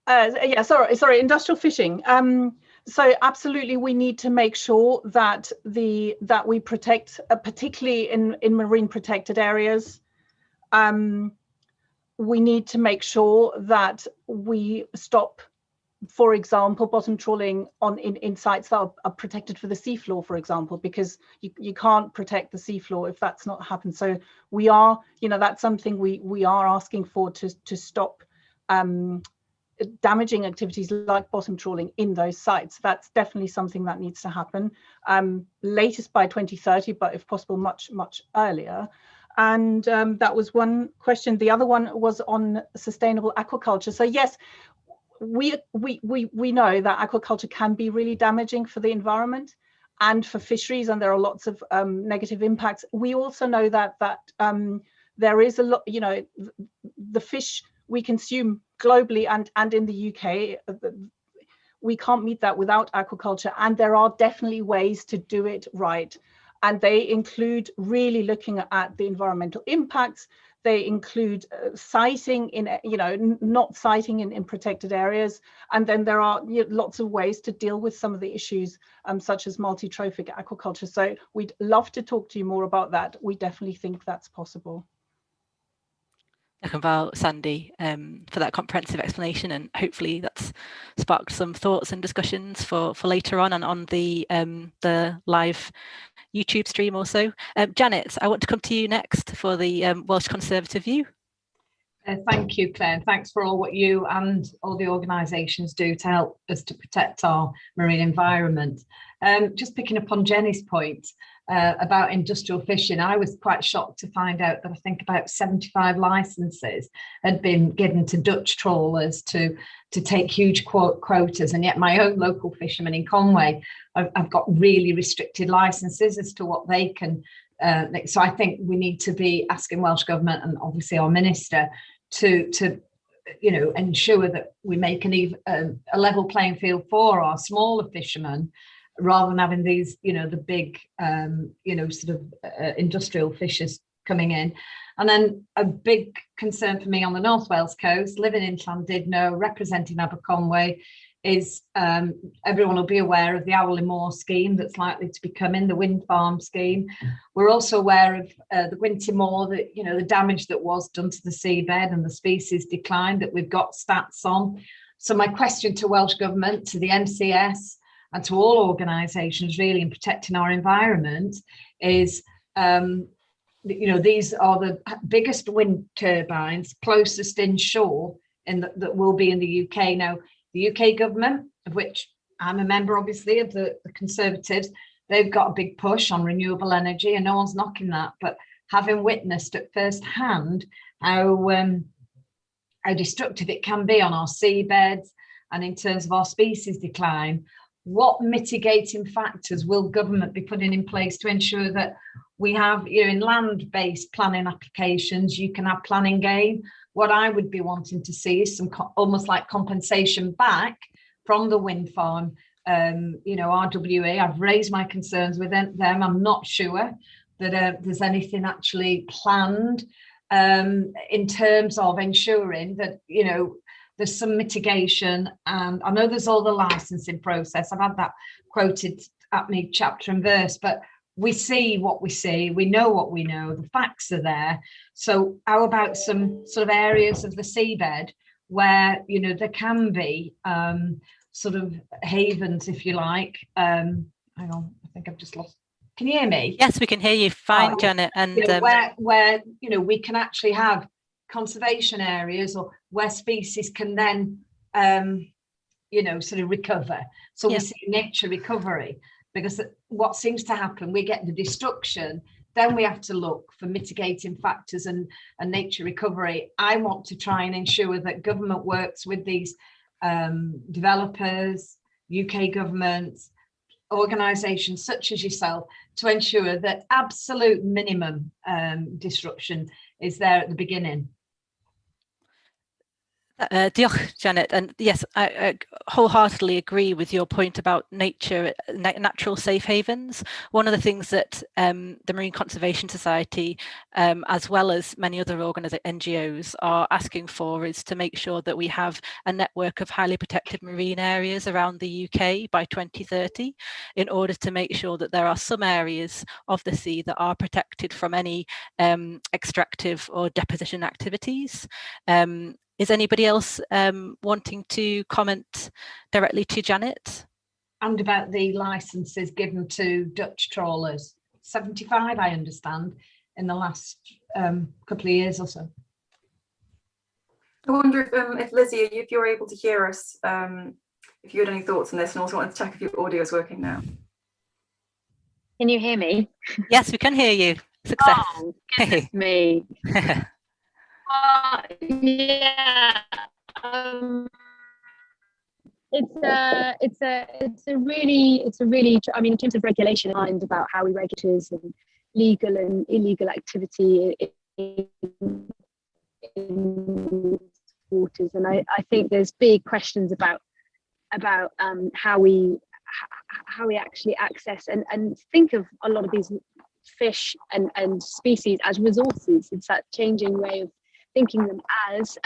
Yeah, sorry, industrial fishing. So absolutely, we need to make sure that we protect, particularly in marine protected areas. We need to make sure that we stop, for example, bottom trawling in sites that are protected for the seafloor, for example, because you can't protect the seafloor if that's not happened. So we are, that's something we are asking for, to stop damaging activities like bottom trawling in those sites. That's definitely something that needs to happen, latest by 2030, but if possible much earlier. And that was one question. The other one was on sustainable aquaculture. So yes, we know that aquaculture can be really damaging for the environment and for fisheries, and there are lots of negative impacts. We also know that there is a lot, the fish we consume globally and in the UK, we can't meet that without aquaculture, and there are definitely ways to do it right. And they include really looking at the environmental impacts. They include siting not siting in protected areas. And then there are lots of ways to deal with some of the issues, such as multi-trophic aquaculture. So we'd love to talk to you more about that. We definitely think that's possible. Diolch yn fawr, Sandy, for that comprehensive explanation, and hopefully that's sparked some thoughts and discussions for later on and on the live YouTube stream also. Janet, I want to come to you next for the Welsh Conservative view. Thank you, Claire. Thanks for all what you and all the organisations do to help us to protect our marine environment. Just picking up on Jenny's point, about industrial fishing, I was quite shocked to find out that I think about 75 licenses had been given to Dutch trawlers to take huge quotas, and yet my own local fishermen in Conway have got really restricted licenses as to what they can. So I think we need to be asking Welsh Government and obviously our Minister to ensure that we make a level playing field for our smaller fishermen, rather than having these, the big, industrial fishers coming in. And then a big concern for me on the North Wales coast, living in Llandudno, representing Aberconwy, is everyone will be aware of the Awley Moor scheme that's likely to be coming, the wind farm scheme. We're also aware of the Gwynty Moor, the damage that was done to the seabed and the species decline that we've got stats on. So my question to Welsh Government, to the MCS, and to all organisations really in protecting our environment is, these are the biggest wind turbines closest inshore that will be in the UK. Now, the UK government, of which I'm a member, obviously, of the Conservatives, they've got a big push on renewable energy, and no one's knocking that. But having witnessed at first hand how destructive it can be on our seabeds and in terms of our species decline, what mitigating factors will government be putting in place to ensure that we have, in land-based planning applications, you can have planning gain? What I would be wanting to see is some almost like compensation back from the wind farm. RWE, I've raised my concerns with them. I'm not sure that there's anything actually planned in terms of ensuring that, there's some mitigation. And I know there's all the licensing process. I've had that quoted at me chapter and verse, but we see what we see, we know what we know, the facts are there. So how about some sort of areas of the seabed where, there can be sort of havens, if you like. Hang on, I think I've just lost. Can you hear me? Yes, we can hear you fine, Janet. And where we can actually have conservation areas, or where species can then sort of recover. So we see nature recovery, because what seems to happen, we get the destruction, then we have to look for mitigating factors and nature recovery. I want to try and ensure that government works with these developers, UK governments, organisations such as yourself, to ensure that absolute minimum disruption is there at the beginning. Diolch, Janet. And yes, I wholeheartedly agree with your point about nature, natural safe havens. One of the things that the Marine Conservation Society, as well as many other NGOs, are asking for is to make sure that we have a network of highly protected marine areas around the UK by 2030, in order to make sure that there are some areas of the sea that are protected from any extractive or deposition activities. Is anybody else wanting to comment directly to Janet? And about the licenses given to Dutch trawlers, 75, I understand, in the last couple of years or so. I wonder if Lizzie, if you're able to hear us, if you had any thoughts on this, and also wanted to check if your audio is working now. Can you hear me? Yes, we can hear you. Success. Oh, goodness me. Yeah, it's a really I mean, in terms of regulation, and about how we regulate and legal and illegal activity in waters, and I think there's big questions about how we actually access and think of a lot of these fish and species as resources. It's that changing way of thinking them as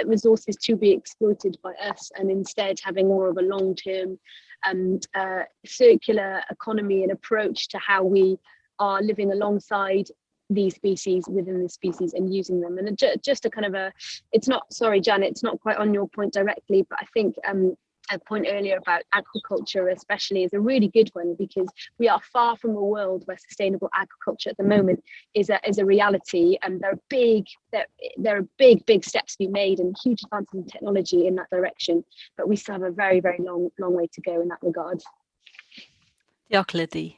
resources to be exploited by us, and instead having more of a long-term circular economy and approach to how we are living alongside these species, within the species, and using them. And just a kind of it's not, sorry Janet, it's not quite on your point directly, but I think a point earlier about agriculture especially is a really good one, because we are far from a world where sustainable agriculture at the moment is a reality, and there are big steps to be made and huge advances in technology in that direction, but we still have a very long way to go in that regard. Diolch, Lydie.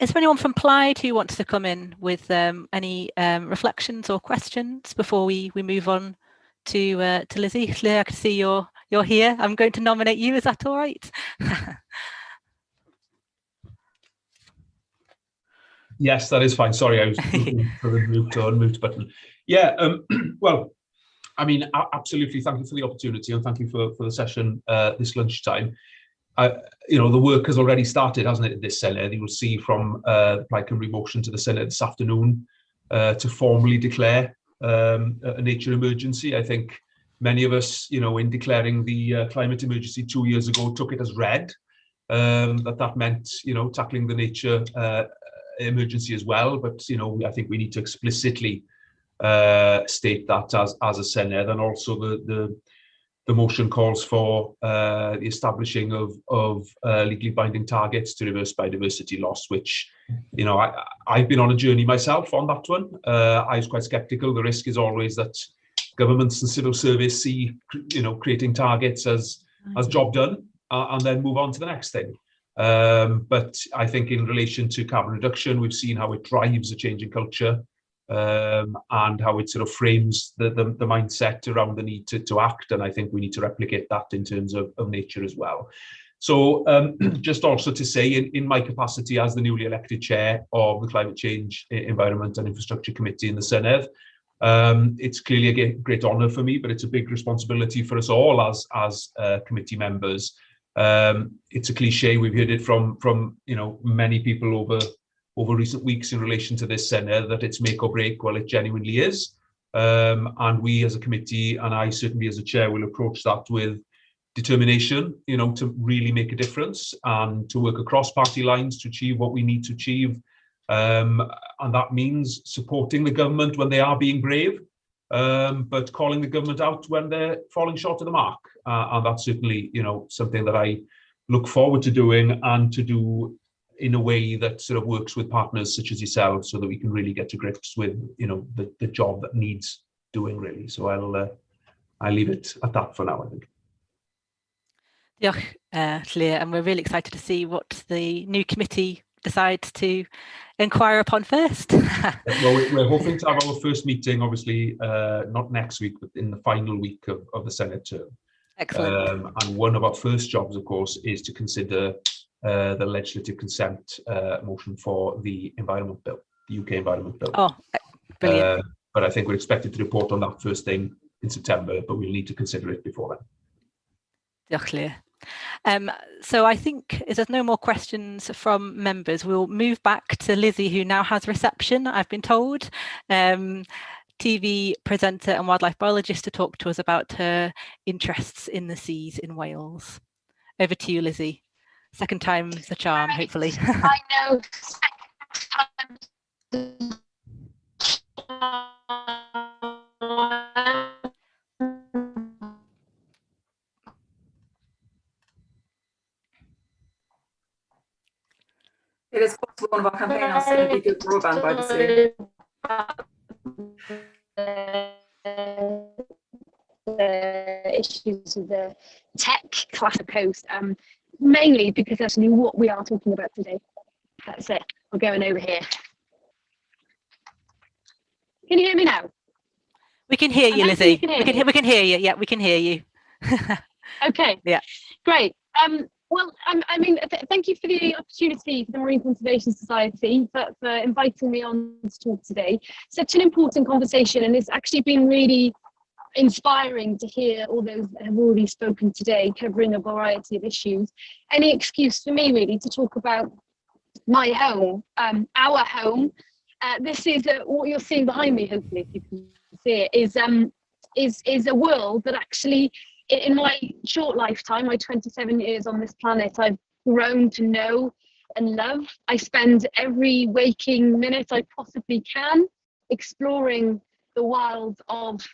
Is there anyone from Plaid who wants to come in with any reflections or questions before we move on to Lizzie? Leah, I can see you're here. I'm going to nominate you. Is that all right? Yes, that is fine. Sorry, I was looking for the mute or unmute button. Yeah, well, I mean, absolutely. Thank you for the opportunity and thank you for the session this lunchtime. You know, the work has already started, hasn't it, at this Senedd? You will see from the Plaid Cymru motion to the Senedd this afternoon to formally declare a nature emergency. I think many of us, you know, in declaring the climate emergency 2 years ago, took it as read. That meant, you know, tackling the nature emergency as well. But, you know, I think we need to explicitly state that as a Senedd, and also the motion calls for the establishing of legally binding targets to reverse biodiversity loss, which, you know, I've been on a journey myself on that one. I was quite sceptical. The risk is always that governments and civil service see, you know, creating targets as job done and then move on to the next thing. But I think in relation to carbon reduction, we've seen how it drives a change in culture. And how it sort of frames the mindset around the need to act, and I think we need to replicate that in terms of nature as well. So just also to say, in my capacity as the newly elected chair of the Climate Change, Environment and Infrastructure Committee in the Senedd, it's clearly a great honour for me, but it's a big responsibility for us all as committee members. It's a cliche, we've heard it from you know, many people over recent weeks in relation to this Senedd, that it's make or break. Well, it genuinely is. And we as a committee, and I certainly as a chair, will approach that with determination, you know, to really make a difference and to work across party lines to achieve what we need to achieve. And that means supporting the government when they are being brave, but calling the government out when they're falling short of the mark. And that's certainly, you know, something that I look forward to doing, and to do in a way that sort of works with partners such as yourselves, so that we can really get to grips with, you know, the job that needs doing, really. So I'll leave it at that for now, I think. Diolch, Leah, and we're really excited to see what the new committee decides to inquire upon first. Well, we're hoping to have our first meeting, obviously, not next week, but in the final week of the Senedd term. Excellent. And one of our first jobs, of course, is to consider the legislative consent motion for the Environment Bill, the UK Environment Bill. Oh, brilliant. But I think we're expected to report on that first thing in September, but we'll need to consider it before then. Diolch, Leah. So I think if there's no more questions from members, we'll move back to Lizzie, who now has reception, I've been told. TV presenter and wildlife biologist, to talk to us about her interests in the seas in Wales. Over to you, Lizzie. Second time's the charm, hopefully. I know. It is possible one of our campaigners can be good broadband by the sea. The issues of the tech class of coast, mainly because that's what we are talking about today. That's it. We're going over here. Can you hear me now? We can hear you, Lizzie. We can hear you. Yeah, we can hear you. Okay. Yeah. Great. Well, I mean, thank you for the opportunity for the Marine Conservation Society for inviting me on to talk today. Such an important conversation, and it's actually been really inspiring to hear all those that have already spoken today, covering a variety of issues. Any excuse for me, really, to talk about my home, our home. This is what you're seeing behind me, hopefully, if you can see it, is a world that actually, in my short lifetime, my 27 years on this planet, I've grown to know and love. I spend every waking minute I possibly can exploring the wilds of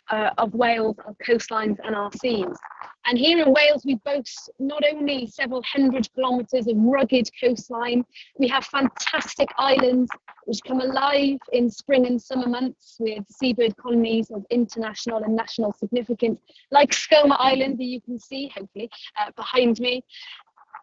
Wales, our coastlines and our seas. And here in Wales, we boast not only several hundred kilometres of rugged coastline, we have fantastic islands which come alive in spring and summer months with seabird colonies of international and national significance, like Skoma Island, that you can see, hopefully, behind me.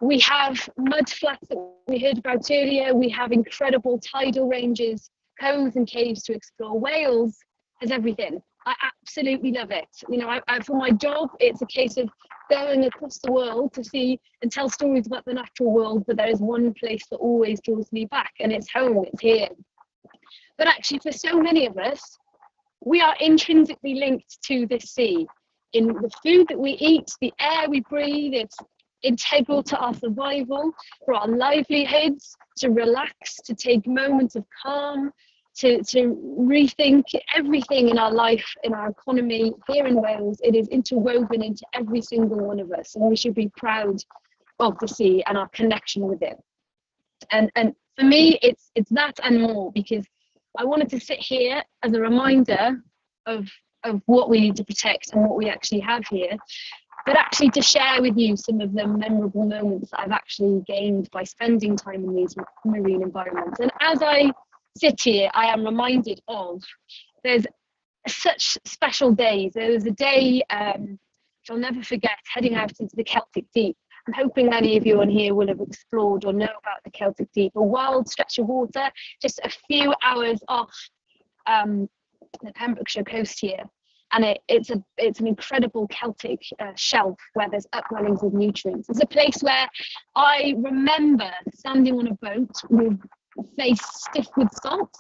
We have mud flats that we heard about earlier. We have incredible tidal ranges, coves and caves to explore. Wales has everything. I absolutely love it. You know, for my job, it's a case of going across the world to see and tell stories about the natural world, but there is one place that always draws me back, and it's home, it's here. But actually, for so many of us, we are intrinsically linked to this sea. In the food that we eat, the air we breathe, it's integral to our survival, for our livelihoods, to relax, to take moments of calm, to rethink everything in our life, in our economy. Here in Wales, it is interwoven into every single one of us, and we should be proud of the sea and our connection with it. And for me, it's that and more, because I wanted to sit here as a reminder of what we need to protect and what we actually have here, but actually to share with you some of the memorable moments that I've actually gained by spending time in these marine environments. And as I sit here, I am reminded of, there's such special days. There was a day, which I'll never forget, heading out into the Celtic Deep. I'm hoping many of you on here will have explored or know about the Celtic Deep, a wild stretch of water just a few hours off the Pembrokeshire coast here. And it's an incredible Celtic shelf where there's upwellings of nutrients. It's a place where I remember standing on a boat with face stiff with salt,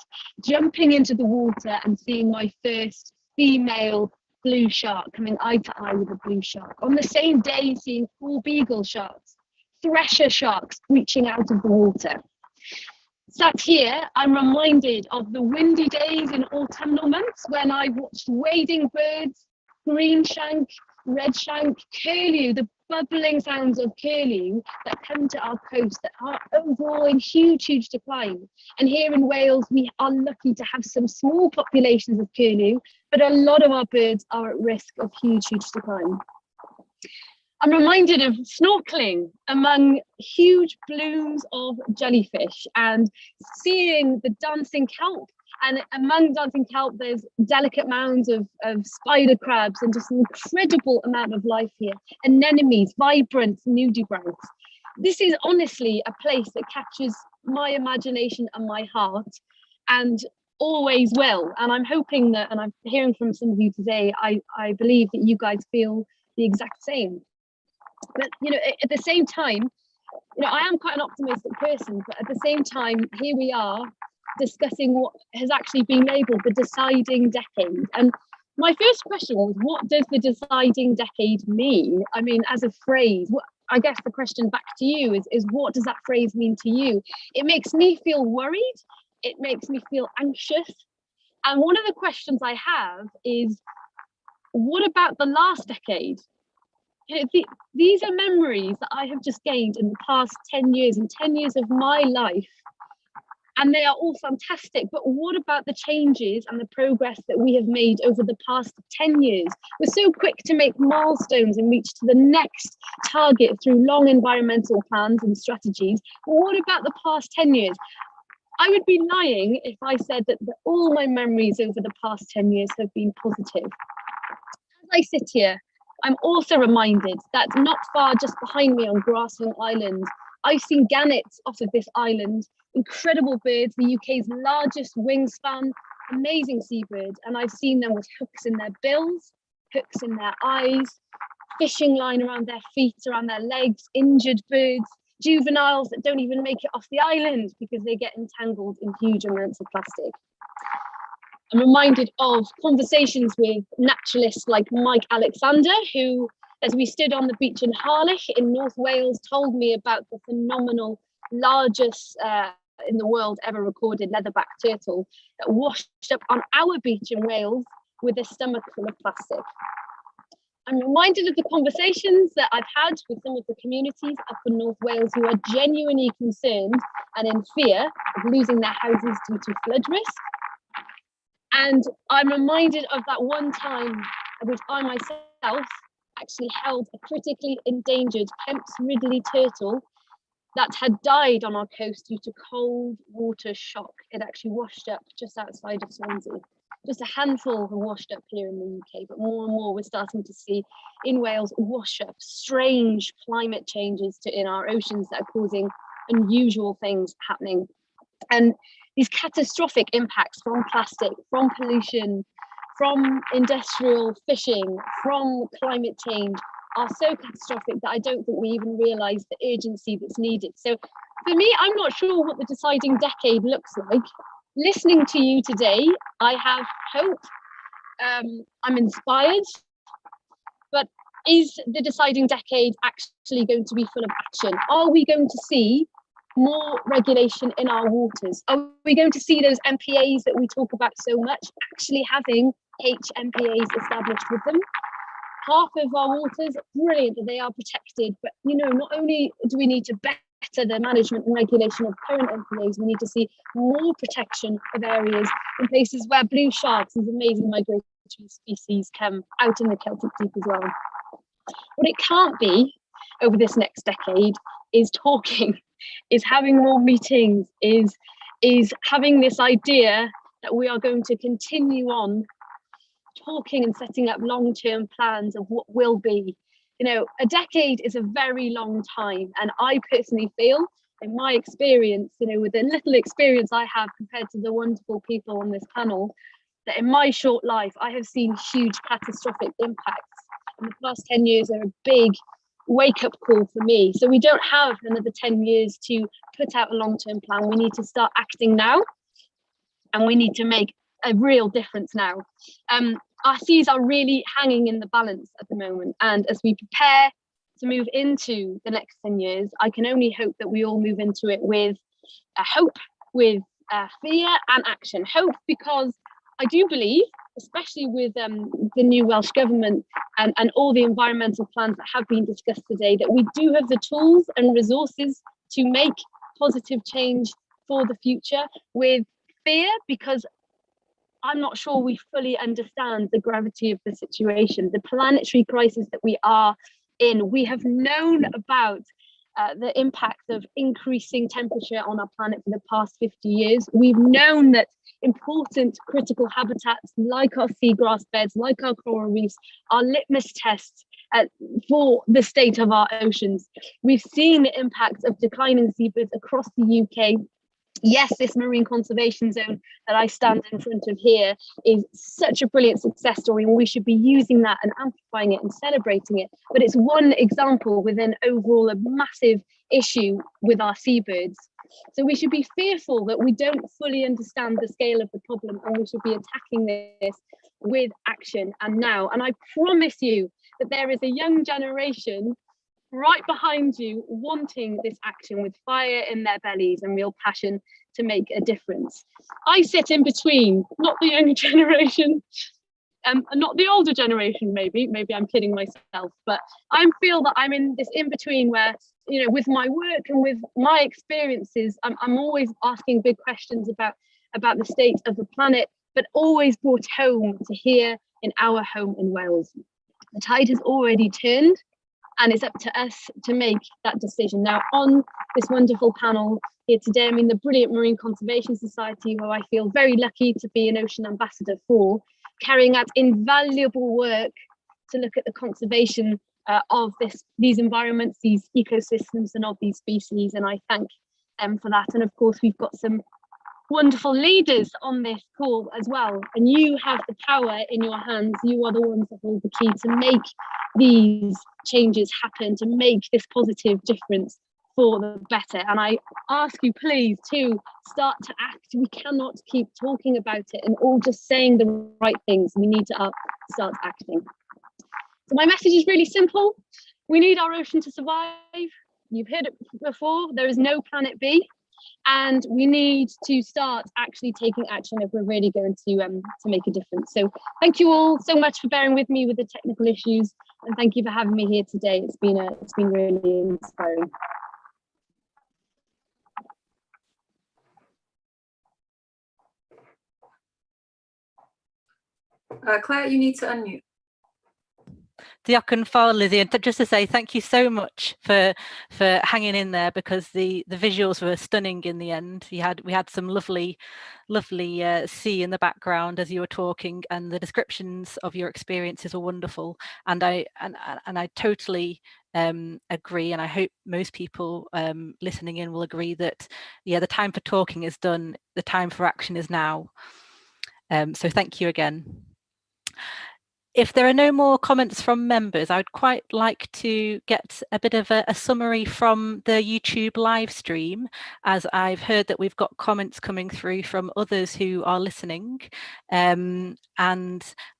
jumping into the water and seeing my first female blue shark coming eye to eye with a blue shark. On the same day, seeing 4 beagle sharks, thresher sharks reaching out of the water. Sat here, I'm reminded of the windy days in autumnal months when I watched wading birds, green shank, red shank, curlew, the bubbling sounds of curlew that come to our coast that are overall in huge decline. And here in Wales, we are lucky to have some small populations of curlew, but a lot of our birds are at risk of huge decline. I'm reminded of snorkeling among huge blooms of jellyfish and seeing the dancing kelp. And among dancing kelp, there's delicate mounds of spider crabs and just an incredible amount of life here. Anemones, vibrant nudibranchs. This is honestly a place that captures my imagination and my heart, and always will. And I'm hoping that, and I'm hearing from some of you today, I believe that you guys feel the exact same. But, you know, at the same time, you know, I am quite an optimistic person, but at the same time, here we are discussing what has actually been labelled the deciding decade. And my first question was, what does the deciding decade mean? I mean, as a phrase, I guess the question back to you is what does that phrase mean to you? It makes me feel worried. It makes me feel anxious. And one of the questions I have is, what about the last decade? You know, these are memories that I have just gained in the past 10 years and 10 years of my life. And they are all fantastic, but what about the changes and the progress that we have made over the past 10 years? We're so quick to make milestones and reach to the next target through long environmental plans and strategies. But what about the past 10 years? I would be lying if I said that all my memories over the past 10 years have been positive. As I sit here, I'm also reminded that not far just behind me on Grassland Island, I've seen gannets off of this island, incredible birds, the UK's largest wingspan, amazing seabirds, and I've seen them with hooks in their bills, hooks in their eyes, fishing line around their feet, around their legs, injured birds, juveniles that don't even make it off the island because they get entangled in huge amounts of plastic. I'm reminded of conversations with naturalists like Mike Alexander, who, as we stood on the beach in Harlech in North Wales, told me about the phenomenal, largest in the world ever recorded leatherback turtle that washed up on our beach in Wales with a stomach full of plastic. I'm reminded of the conversations that I've had with some of the communities up in North Wales who are genuinely concerned and in fear of losing their houses due to flood risk. And I'm reminded of that one time at which I myself actually held a critically endangered Kemp's Ridley turtle that had died on our coast due to cold water shock. It actually washed up just outside of Swansea. just a handful have washed up here in the UK, but more and more we're starting to see in Wales wash up, strange climate changes in our oceans that are causing unusual things happening. And these catastrophic impacts from plastic, from pollution, from industrial fishing, from climate change are so catastrophic that I don't think we even realise the urgency that's needed. So for me, I'm not sure what the deciding decade looks like. Listening to you today, I have hope, I'm inspired, but is the deciding decade actually going to be full of action? Are we going to see more regulation in our waters? Are we going to see those MPAs that we talk about so much actually having HMPAs established with them? Half of our waters, brilliant that they are protected, but not only do we need to better the management and regulation of current MPAs, we need to see more protection of areas in places where blue sharks, these amazing migratory species, come out in the Celtic Deep as well. What it can't be over this next decade is talking, is having more meetings, is having this idea that we are going to continue on talking and setting up long-term plans of what will be. A decade is a very long time, and I personally feel, in my experience, with the little experience I have compared to the wonderful people on this panel, that in my short life I have seen huge catastrophic impacts. And the past 10 years are a big wake-up call for me. So we don't have another 10 years to put out a long-term plan. We need to start acting now, and we need to make a real difference now. Our seas are really hanging in the balance at the moment, and as we prepare to move into the next 10 years, I can only hope that we all move into it with hope, with fear and action. Hope, because I do believe, especially with the new Welsh Government and all the environmental plans that have been discussed today, that we do have the tools and resources to make positive change for the future. With fear, because I'm not sure we fully understand the gravity of the situation, the planetary crisis that we are in. We have known about the impact of increasing temperature on our planet for the past 50 years. We've known that important critical habitats like our seagrass beds, like our coral reefs, are litmus tests for the state of our oceans. We've seen the impacts of declining seabirds across the UK. Yes, this marine conservation zone that I stand in front of here is such a brilliant success story, and we should be using that and amplifying it and celebrating it. But it's one example within overall a massive issue with our seabirds. So we should be fearful that we don't fully understand the scale of the problem, and we should be attacking this with action and now. And I promise you that there is a young generation right behind you wanting this action with fire in their bellies and real passion to make a difference. I sit in between, not the younger generation, and not the older generation, maybe I'm kidding myself, but I feel that I'm in this in between where, with my work and with my experiences, I'm always asking big questions about the state of the planet, but always brought home to here in our home in Wales. The tide has already turned, and it's up to us to make that decision. Now, on this wonderful panel here today, the brilliant Marine Conservation Society, who I feel very lucky to be an ocean ambassador for, carrying out invaluable work to look at the conservation of these environments, these ecosystems, and of these species. And I thank them for that. And of course, we've got some wonderful leaders on this call as well, and you have the power in your hands. You are the ones that hold the key to make these changes happen, to make this positive difference for the better. And I ask you please to start to act. We cannot keep talking about it and all just saying the right things. We need to start acting. So my message is really simple. We need our ocean to survive. You've heard it before, there is no planet B. And we need to start actually taking action if we're really going to make a difference. So thank you all so much for bearing with me with the technical issues, and thank you for having me here today. It's been really inspiring. Claire, you need to unmute. Diolch yn fawr, Lizzie, and just to say thank you so much for hanging in there, because the visuals were stunning in the end. We had some lovely sea in the background as you were talking, and the descriptions of your experiences were wonderful. And I totally agree, and I hope most people listening in will agree that the time for talking is done, the time for action is now. So thank you again. If there are no more comments from members, I would quite like to get a bit of a summary from the YouTube live stream, as I've heard that we've got comments coming through from others who are listening. And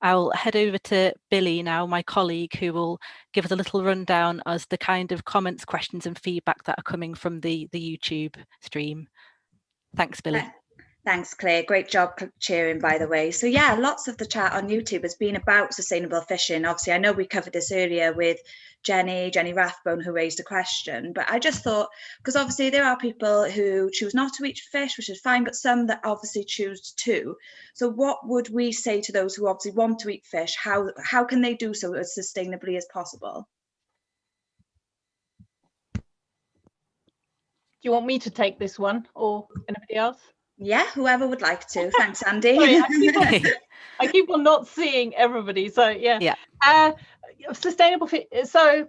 I'll head over to Billy now, my colleague, who will give us a little rundown as the kind of comments, questions and feedback that are coming from the YouTube stream. Thanks, Billy. Thanks, Claire. Great job chairing, by the way. So yeah, lots of the chat on YouTube has been about sustainable fishing. Obviously, I know we covered this earlier with Jenny Rathbone, who raised a question, but I just thought, because obviously there are people who choose not to eat fish, which is fine, but some that obviously choose to. So what would we say to those who obviously want to eat fish? How can they do so as sustainably as possible? Do you want me to take this one, or anybody else? Yeah, whoever would like to. Thanks, Andy. Sorry, I keep on not seeing everybody. So yeah. Sustainable fish. So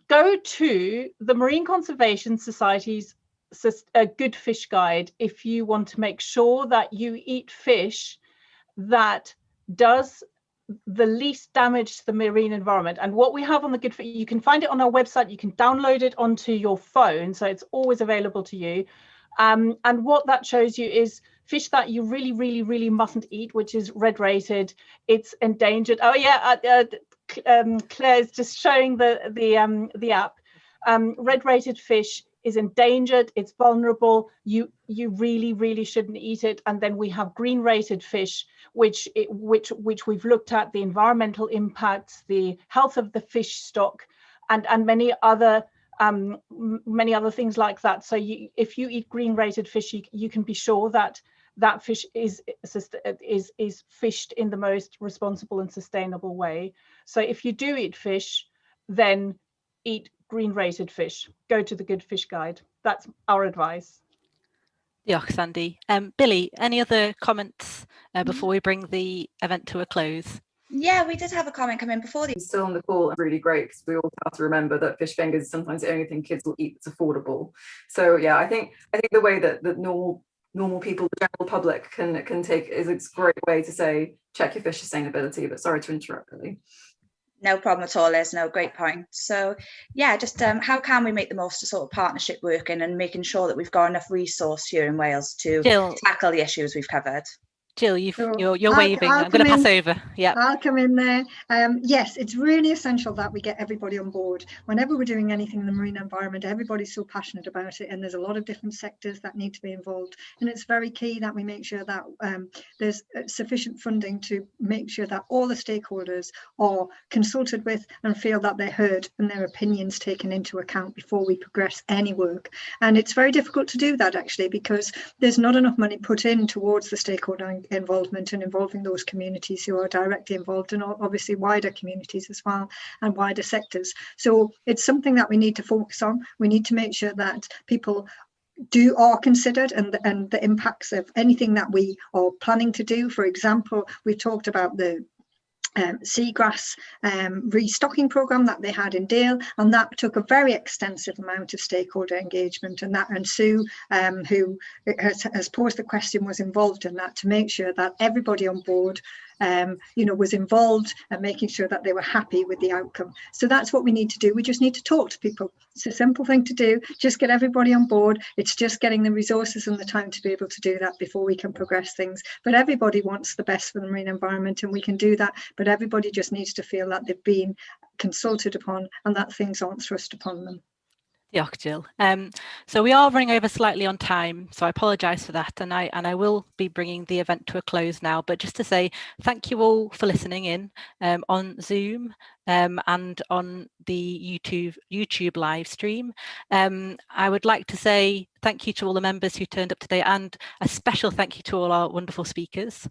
go to the Marine Conservation Society's Good Fish Guide if you want to make sure that you eat fish that does the least damage to the marine environment. And what we have on the Good Fish, you can find it on our website. You can download it onto your phone, so it's always available to you. And what that shows you is fish that you really mustn't eat, which is red rated. It's endangered. Oh yeah, Claire's just showing the app. Red rated fish is endangered. It's vulnerable. You really shouldn't eat it. And then we have green rated fish, which we've looked at the environmental impacts, the health of the fish stock, and many other things like that. So if you eat green rated fish, you can be sure that that fish is fished in the most responsible and sustainable way. So if you do eat fish, then eat green rated fish. Go to the Good Fish Guide. That's our advice. Diolch, Sandy. Billy, any other comments before we bring the event to a close? Yeah, we did have a comment come in before the still on the call. Really great, because we all have to remember that fish fingers is sometimes the only thing kids will eat that's affordable. So yeah, I think the way that normal people, the general public can take is a great way to say check your fish sustainability. But sorry to interrupt, Billy. No problem at all, Liz. No, great point. So yeah, just how can we make the most of sort of partnership working and making sure that we've got enough resource here in Wales to tackle the issues we've covered? Jill, you're waving. I'm going to pass over. Yeah, I'll come in there. Yes, it's really essential that we get everybody on board. Whenever we're doing anything in the marine environment, everybody's so passionate about it, and there's a lot of different sectors that need to be involved. And it's very key that we make sure that there's sufficient funding to make sure that all the stakeholders are consulted with and feel that they're heard and their opinions taken into account before we progress any work. And it's very difficult to do that, actually, because there's not enough money put in towards the stakeholder involvement and involving those communities who are directly involved, and obviously wider communities as well and wider sectors. So it's something that we need to focus on. We need to make sure that people are considered and the impacts of anything that we are planning to do. For example, we talked about the seagrass restocking program that they had in Dale, and that took a very extensive amount of stakeholder engagement, and Sue, who has posed the question, was involved in that to make sure that everybody on board was involved and making sure that they were happy with the outcome. So that's what we need to do. We just need to talk to people. It's a simple thing to do. Just get everybody on board. It's just getting the resources and the time to be able to do that before we can progress things. But everybody wants the best for the marine environment, and we can do that. But everybody just needs to feel that they've been consulted upon and that things aren't thrust upon them. Diolch, Jill. So we are running over slightly on time, so I apologise for that, and I will be bringing the event to a close now. But just to say thank you all for listening in on Zoom and on the YouTube live stream. I would like to say thank you to all the members who turned up today, and a special thank you to all our wonderful speakers.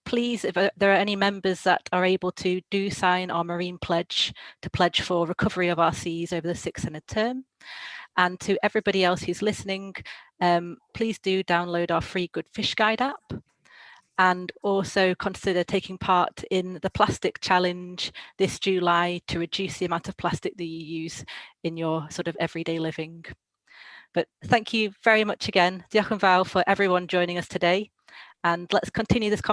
please, if there are any members that are able to, do sign our Marine Pledge to pledge for recovery of our seas over the 6th Senedd term. And to everybody else who's listening, please do download our free Good Fish Guide app, and also consider taking part in the plastic challenge this July to reduce the amount of plastic that you use in your sort of everyday living. But thank you very much again, diolch yn fawr, for everyone joining us today. And let's continue this conversation